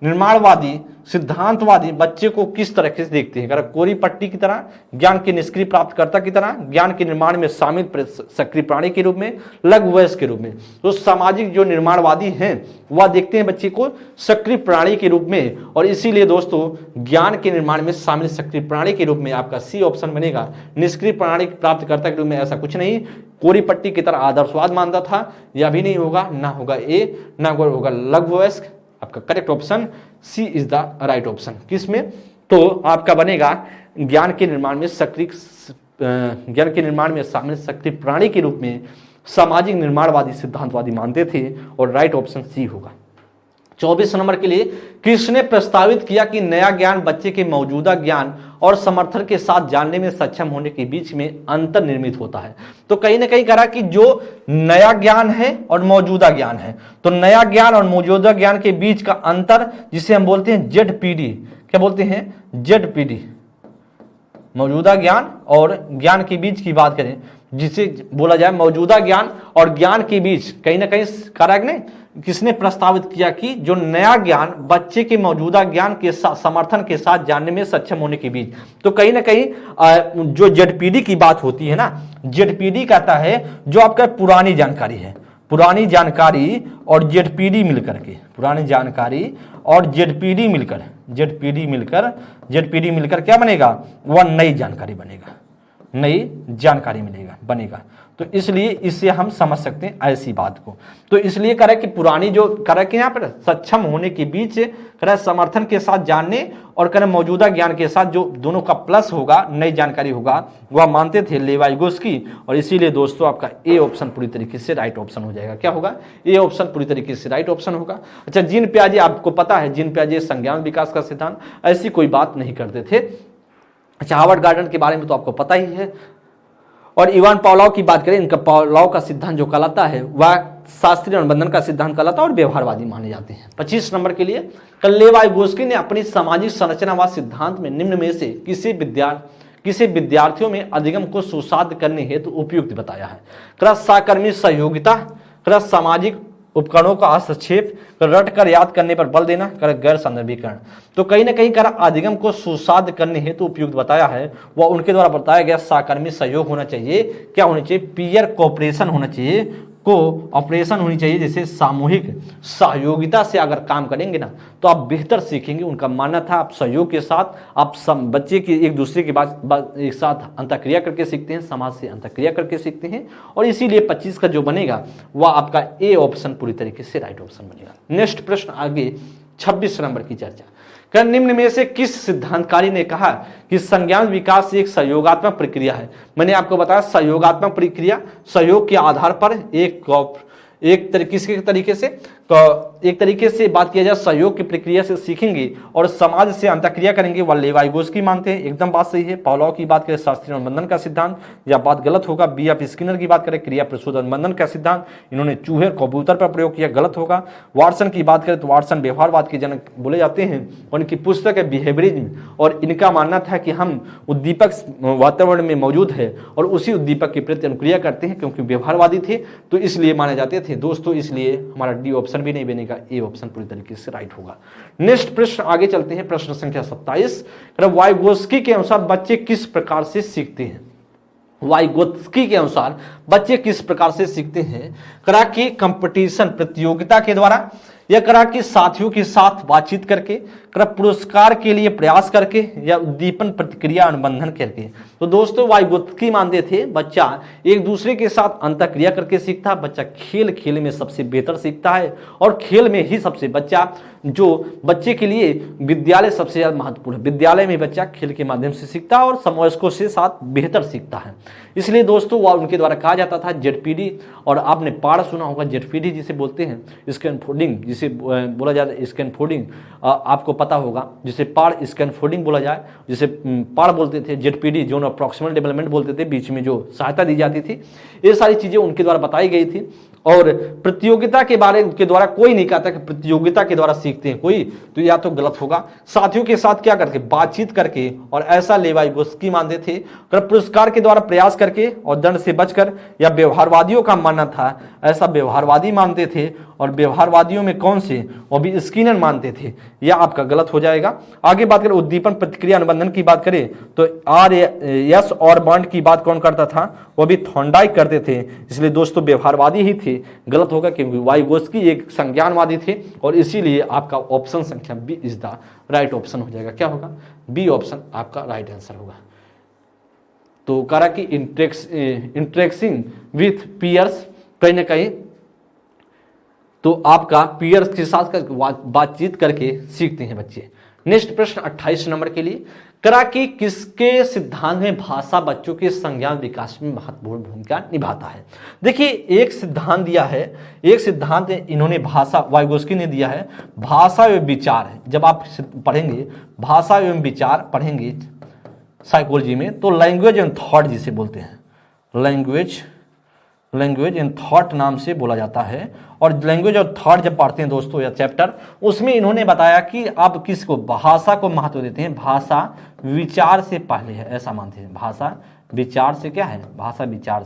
निर्माणवादी सिद्धांतवादी बच्चे को किस तरह से देखते हैं। कोरी पट्टी की तरह, ज्ञान के निष्क्रिय प्राप्तकर्ता की तरह, ज्ञान के निर्माण में शामिल सक्रिय प्राणी के रूप में, लघु वयस्क के रूप में। तो सामाजिक जो निर्माणवादी हैं वह देखते हैं बच्चे को सक्रिय प्राणी के रूप में, और इसीलिए दोस्तों ज्ञान के निर्माण में शामिल सक्रिय प्राणी के रूप में आपका सी ऑप्शन बनेगा। निष्क्रिय प्राणी प्राप्तकर्ता के रूप में ऐसा कुछ नहीं, कोरी पट्टी की तरह आदर्शवाद मानता था, यह भी नहीं होगा, ना होगा ए, ना होगा लघु वयस्क। आपका correct option C is the right option. किसमें, तो आपका बनेगा ज्ञान के निर्माण में सक्रिय, ज्ञान के निर्माण में शामिल सक्रिय प्राणी के रूप में सामाजिक निर्माणवादी सिद्धांतवादी मानते थे, और राइट ऑप्शन सी होगा। 24 नंबर के लिए, किसने प्रस्तावित किया कि नया ज्ञान बच्चे के मौजूदा ज्ञान और समर्थन के साथ जानने में सक्षम होने के बीच में अंतर निर्मित होता है। तो कहीं ना कहीं करा कि जो नया ज्ञान है और मौजूदा ज्ञान है, तो नया ज्ञान और मौजूदा ज्ञान के बीच का अंतर जिसे हम बोलते हैं ZPD, क्या बोलते हैं, ZPD, मौजूदा ज्ञान और ज्ञान के बीच की बात करें, जिसे बोला जाए मौजूदा ज्ञान और ज्ञान के बीच कहीं ना कहीं करा कि नहीं, किसने प्रस्तावित किया कि जो नया ज्ञान बच्चे के मौजूदा ज्ञान के समर्थन के साथ जानने में सक्षम होने के बीच। तो कहीं ना कहीं जो ZPD की बात होती है ना, ZPD कहता है जो आपका पुरानी जानकारी है, पुरानी जानकारी और ZPD मिलकर के, पुरानी जानकारी और ZPD मिलकर क्या बनेगा, वह नई जानकारी बनेगा, नई जानकारी बनेगा। तो इसलिए इससे हम समझ सकते हैं ऐसी बात को। तो इसलिए करें कि पुरानी जो करें कि यहाँ पर सक्षम होने के बीच करें समर्थन के साथ जानने, और करें मौजूदा ज्ञान के साथ जो दोनों का प्लस होगा, नई जानकारी होगा, वह मानते थे लेवाइगोस्की। और इसीलिए दोस्तों आपका ए ऑप्शन पूरी तरीके से राइट ऑप्शन हो जाएगा। क्या होगा, ए ऑप्शन पूरी तरीके से राइट ऑप्शन होगा। अच्छा, जीन पियाजे आपको पता है, जीन पियाजे संज्ञान विकास का सिद्धांत ऐसी कोई बात नहीं करते थे। अच्छा, हार्वर्ड गार्डन के बारे में तो आपको पता ही है। और इवान पावलोव की बात करें, इनका पावलोव का सिद्धांत जो कहलाता है वह शास्त्रीय अनुबंधन का सिद्धांत कहलाता है और व्यवहारवादी माने जाते हैं। 25 नंबर के लिए, लेवाइगोस्की ने अपनी सामाजिक संरचनावाद सिद्धांत में निम्न में से किसी विद्यार्थियों में अधिगम को सुसाध्य करने हेतु उपयुक्त बताया है। सहकर्मी सहयोगिता, सामाजिक उपकरणों का हस्तक्षेप, रट कर याद करने पर बल देना, गैर संदर्भीकरण। तो कहीं ना कहीं अधिगम को सुसाध्य करने हेतु उपयुक्त बताया है, वह उनके द्वारा बताया गया सहकर्मी सहयोग होना चाहिए। क्या होना चाहिए, पीयर कोऑपरेशन होना चाहिए, कोऑपरेशन होनी चाहिए। जैसे सामूहिक सहयोगिता से अगर काम करेंगे ना तो आप बेहतर सीखेंगे। उनका मानना था आप सहयोग के साथ आप बच्चे की एक दूसरे के बाद एक साथ अंतःक्रिया करके सीखते हैं, समाज से अंतःक्रिया करके सीखते हैं। और इसीलिए 25 का जो बनेगा वह आपका ए ऑप्शन पूरी तरीके से राइट ऑप्शन बनेगा। नेक्स्ट प्रश्न आगे 26 नंबर की चर्चा। निम्न में से किस सिद्धांतकारी ने कहा कि संज्ञान विकास एक सहयोगात्मक प्रक्रिया है। मैंने आपको बताया सहयोगात्मक प्रक्रिया, सहयोग के आधार पर एक तरीके से बात किया जाए सहयोग की प्रक्रिया से सीखेंगे और समाज से अंतःक्रिया करेंगे, वह लेवाइगोस्की मानते हैं। एकदम बात सही है। पावलोव की बात करें शास्त्रीय अनुबंधन का सिद्धांत, या बात गलत होगा। BF स्किनर की बात करें क्रिया प्रसूत अनुबंधन का सिद्धांत, इन्होंने चूहे और कबूतर पर प्रयोग किया, गलत होगा। वाटसन की बात करें तो वाटसन व्यवहारवाद के जनक बोले जाते हैं। उनकी पुस्तक है बिहेवियरिज्म, और इनका मानना था कि हम उद्दीपक वातावरण में मौजूद है और उसी उद्दीपक के प्रति अनुक्रिया करते हैं, क्योंकि व्यवहारवादी थे तो इसलिए माने जाते थे दोस्तों। इसलिए हमारा डी ऑप्शन ऑप्शन भी नहीं बनेगा, ए ऑप्शन पूरी तरीके से राइट होगा। नेक्स्ट प्रश्न आगे चलते हैं, प्रश्न संख्या 27। वाइगोत्स्की के अनुसार बच्चे किस प्रकार से सीखते हैं? वाइगोत्स्की के अनुसार बच्चे किस प्रकार से सीखते हैं? करा कि कंपटीशन प्रतियोगिता के द्वारा, या करा कि साथियों के साथ बातचीत करके, करा पुरस्कार के लिए प्रयास करके, या उद्दीपन प्रतिक्रिया अनुबंधन करके। तो दोस्तों वाइगोत्स्की मानते थे बच्चा एक दूसरे के साथ अंतःक्रिया करके सीखता है, बच्चा खेल खेल में सबसे बेहतर सीखता है, और खेल में ही सबसे बच्चा जो बच्चे के लिए विद्यालय सबसे ज्यादा महत्वपूर्ण है। विद्यालय में बच्चा खेल के माध्यम से सीखता है और समवयस्कों से साथ बेहतर सीखता है। इसलिए दोस्तों वह उनके द्वारा कहा जाता था जेडपीडी, और आपने पाड़ सुना होगा जेडपीडी जिसे बोलते हैं स्कैनफोल्डिंग, जिसे बोला जाता है स्कैनफोल्डिंग, आपको पता होगा, जिसे पाड़ स्कैनफोल्डिंग बोला जाए, जिसे पाड़ बोलते थे, ZPD zone of proximal development बोलते थे, बीच में जो सहायता दी जाती थी, ये सारी चीजें उनके द्वारा बताई गई थी। और प्रतियोगिता के बारे के द्वारा कोई नहीं कहता कि प्रतियोगिता के द्वारा सीखते हैं कोई, तो या तो गलत होगा। साथियों के साथ क्या करके बातचीत करके, और ऐसा वाइगोत्स्की मानते थे पुरस्कार के द्वारा प्रयास करके और दंड से बचकर, या व्यवहारवादियों का मानना था, ऐसा व्यवहारवादी मानते थे। और व्यवहारवादियों में कौन से? वो भी स्किनर मानते थे, यह आपका गलत हो जाएगा। आगे बात करें उद्दीपन प्रतिक्रिया अनुबंधन की बात करें तो RS और बॉन्ड की बात कौन करता था? वो भी थॉर्नडाइक करते थे, इसलिए दोस्तों व्यवहारवादी ही थे, गलत होगा क्योंकि वाइगोत्स्की एक संज्ञानवादी थे, और इसीलिए आपका ऑप्शन संख्या B is the right option हो जाएगा। क्या होगा? बी ऑप्शन आपका राइट आंसर होगा। तो करा कि इंटरेक्टिंग विथ पीयर्स, कहीं ना कहीं तो आपका पीयर्स के साथ बातचीत करके सीखते हैं बच्चे। नेक्स्ट प्रश्न 28 नंबर के लिए, करा कि किसके सिद्धांत में भाषा बच्चों के संज्ञान विकास में महत्वपूर्ण भूमिका निभाता है? देखिए एक सिद्धांत दिया है, एक सिद्धांत इन्होंने भाषा वाइगोत्स्की ने दिया है, भाषा एवं विचार है। जब आप पढ़ेंगे भाषा एवं विचार पढ़ेंगे साइकोलॉजी में, तो लैंग्वेज एंड थॉट जिसे बोलते हैं, लैंग्वेज एंड थॉट नाम से बोला जाता है। और लैंग्वेज और थॉट जब पढ़ते हैं दोस्तों या चैप्टर, उसमें इन्होंने बताया कि आप किसको भाषा को महत्व देते हैं, भाषा विचार से पहले है, ऐसा मानते हैं। भाषा विचार से क्या है? भाषा विचार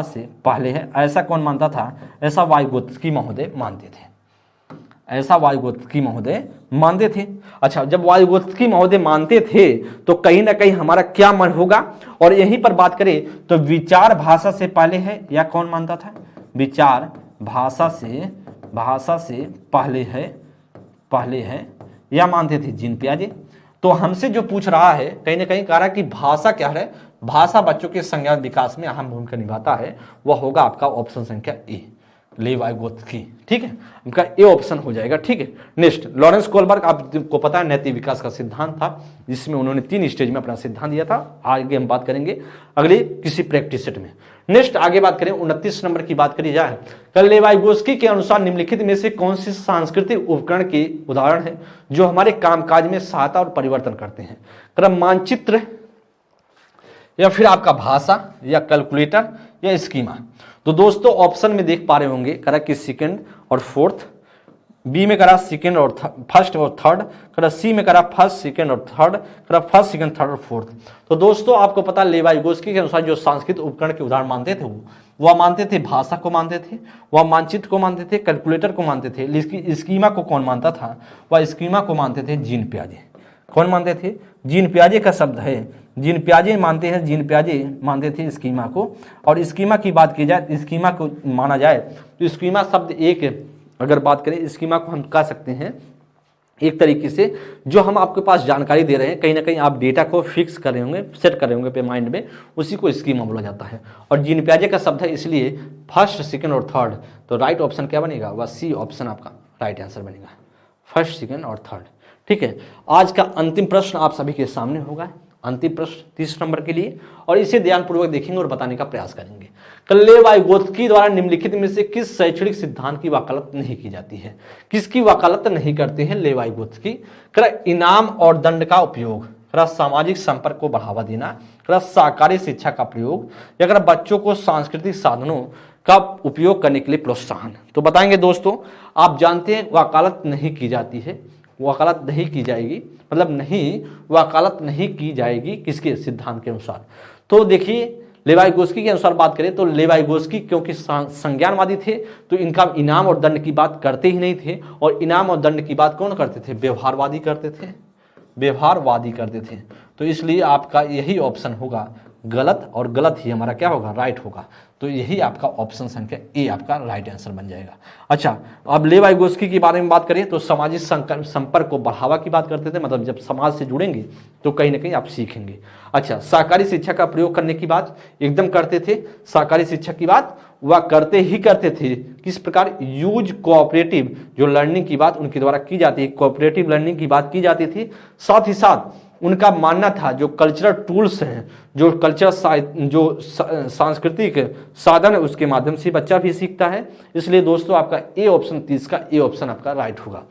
से पहले है, ऐसा कौन मानता था? ऐसा वाइगोत्स्की महोदय मानते थे, ऐसा वाइगोत्स्की महोदय मानते थे। अच्छा, जब वाइगोत्स्की महोदय मानते थे तो कहीं ना कहीं हमारा क्या मन होगा? और यहीं पर बात करें तो विचार भाषा से पहले है, या कौन मानता था? विचार भाषा से पहले है, या मानते थे जीन पियाजे। तो हमसे जो पूछ रहा है कहीं ना कहीं कह रहा है कि भाषा क्या है? भाषा बच्चों के संज्ञान विकास में अहम भूमिका निभाता है, वह होगा आपका ऑप्शन संख्या ए, वाइगोत्स्की। ठीक है, उनका ए ऑप्शन हो जाएगा। ठीक है, नेक्स्ट लॉरेंस कोलबर्ग, आपको पता है नैतिक विकास का सिद्धांत था, जिसमें उन्होंने 3 स्टेज में अपना सिद्धांत दिया था। आगे हम बात करेंगे अगले किसी प्रैक्टिस सेट में। नेक्स्ट आगे बात करें 29 नंबर की बात करी जाए, कल वाइगोत्स्की के अनुसार निम्नलिखित में से कौन सी सांस्कृतिक उपकरण के उदाहरण है जो हमारे कामकाज में सहायता और परिवर्तन करते हैं? क्रम मानचित्र, या फिर आपका भाषा, या कैलकुलेटर, या स्कीमा। तो दोस्तों ऑप्शन में देख पा रहे होंगे करा कि सेकंड और फोर्थ, बी में करा सेकंड और फर्स्ट और थर्ड, करा सी में करा फर्स्ट सेकंड और थर्ड, करा फर्स्ट सेकंड थर्ड और फोर्थ। तो दोस्तों आपको पता है वाइगोत्स्की के अनुसार जो सांस्कृतिक उपकरण के उदाहरण मानते थे वह मानते थे भाषा को मानते थे, वह मानचित्र को मानते थे, कैलकुलेटर को मानते थे। स्कीमा को कौन मानता था? वह स्कीमा को मानते थे जीन पियाजे। कौन मानते थे? जीन पियाजे का शब्द है, जीन पियाजे मानते हैं, जीन पियाजे मानते थे स्कीमा को। और स्कीमा की बात की जाए, स्कीमा को माना जाए तो स्कीमा शब्द एक, अगर बात करें स्कीमा को हम कह सकते हैं एक तरीके से जो हम आपके पास जानकारी दे रहे हैं, कहीं ना कहीं आप डेटा को फिक्स कर रहे होंगे, सेट कर रहे होंगे पे माइंड में, उसी को स्कीमा बोला जाता है। और जीन पियाजे का शब्द है, इसलिए फर्स्ट सेकंड और थर्ड। तो राइट ऑप्शन क्या बनेगा? वह सी ऑप्शन आपका राइट आंसर बनेगा, फर्स्ट सेकंड और थर्ड। ठीक है, आज का अंतिम प्रश्न आप सभी के सामने होगा, अंतिम प्रश्न 30 नंबर के लिए, और इसे ध्यानपूर्वक देखेंगे और बताने का प्रयास करेंगे। वाइगोत्स्की द्वारा निम्नलिखित में से किस शैक्षणिक सिद्धांत की वकालत नहीं की जाती है? किसकी वकालत नहीं करते हैं वाइगोत्स्की? इनाम और दंड का उपयोग, सामाजिक संपर्क को बढ़ावा देना, सहकारी शिक्षा का प्रयोग, या बच्चों को सांस्कृतिक साधनों का उपयोग करने के लिए प्रोत्साहन। तो बताएंगे दोस्तों, आप जानते हैं वकालत नहीं की जाती है, वकालत नहीं की जाएगी, मतलब नहीं वकालत नहीं की जाएगी किसके सिद्धांत के अनुसार? तो देखिए लेवाइगोस्की के अनुसार बात करें तो लेवाइगोस्की क्योंकि संज्ञानवादी थे तो इनका इनाम और दंड की बात करते ही नहीं थे, और इनाम और दंड की बात कौन करते थे? व्यवहारवादी करते थे, व्यवहारवादी करते थे। तो इसलिए आपका यही ऑप्शन होगा गलत, और गलत ही हमारा क्या होगा? राइट होगा। तो यही आपका ऑप्शन संख्या ए आपका राइट आंसर बन जाएगा। अच्छा, अब लेवाइगोस्की के बारे में बात करें तो सामाजिक संपर्क को बढ़ावा की बात करते थे, मतलब जब समाज से जुड़ेंगे तो कहीं ना कहीं आप सीखेंगे। अच्छा, सहकारी शिक्षा का प्रयोग करने की बात एकदम करते थे, सहकारी शिक्षा की बात वह करते ही करते थे। किस प्रकार? यूज कोऑपरेटिव जो लर्निंग की बात उनके द्वारा की जाती है, कोऑपरेटिव लर्निंग की बात की जाती थी। साथ ही साथ उनका मानना था जो कल्चरल टूल्स हैं, जो कल्चर जो सांस्कृतिक साधन है उसके माध्यम से बच्चा भी सीखता है। इसलिए दोस्तों आपका ए ऑप्शन 30 का ए ऑप्शन आपका राइट होगा।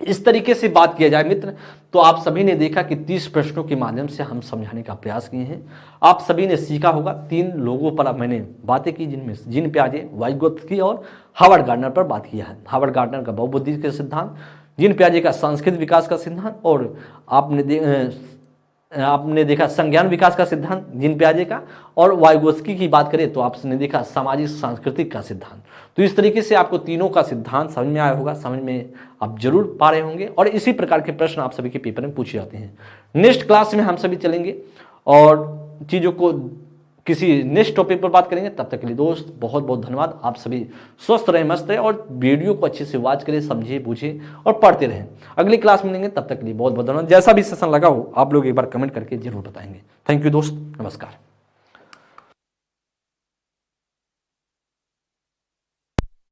इस तरीके से बात किया जाए मित्र तो आप सभी ने देखा कि 30 प्रश्नों के माध्यम से हम समझाने का प्रयास किए हैं। आप सभी ने सीखा होगा। 3 लोगों पर अब मैंने बातें की जिनमें जीन पियाजे, वाइगोत्स्की और हावर्ड गार्डनर पर बात किया है। हावर्ड गार्डनर का बहुबुद्धि के सिद्धांत, जीन पियाजे का सांस्कृतिक विकास का सिद्धांत, और आपने देखा संज्ञान विकास का सिद्धांत जीन पियाजे का, और वाइगोत्स्की की बात करें तो आपने देखा सामाजिक सांस्कृतिक का सिद्धांत। तो इस तरीके से आपको तीनों का सिद्धांत समझ में आया होगा, समझ में आप जरूर पा रहे होंगे, और इसी प्रकार के प्रश्न आप सभी के पेपर में पूछे जाते हैं। नेक्स्ट क्लास में हम सभी चलेंगे और चीज़ों को किसी नेक्स्ट टॉपिक पर बात करेंगे। तब तक के लिए दोस्त बहुत बहुत धन्यवाद। आप सभी स्वस्थ रहें, मस्त रहें, और वीडियो को अच्छे से वॉच करें, समझे, बूझे और पढ़ते रहें। अगली क्लास में मिलेंगे, तब तक के लिए बहुत बहुत धन्यवाद। जैसा भी सेशन लगा हो आप लोग एक बार कमेंट करके जरूर बताएंगे। थैंक यू दोस्त, नमस्कार।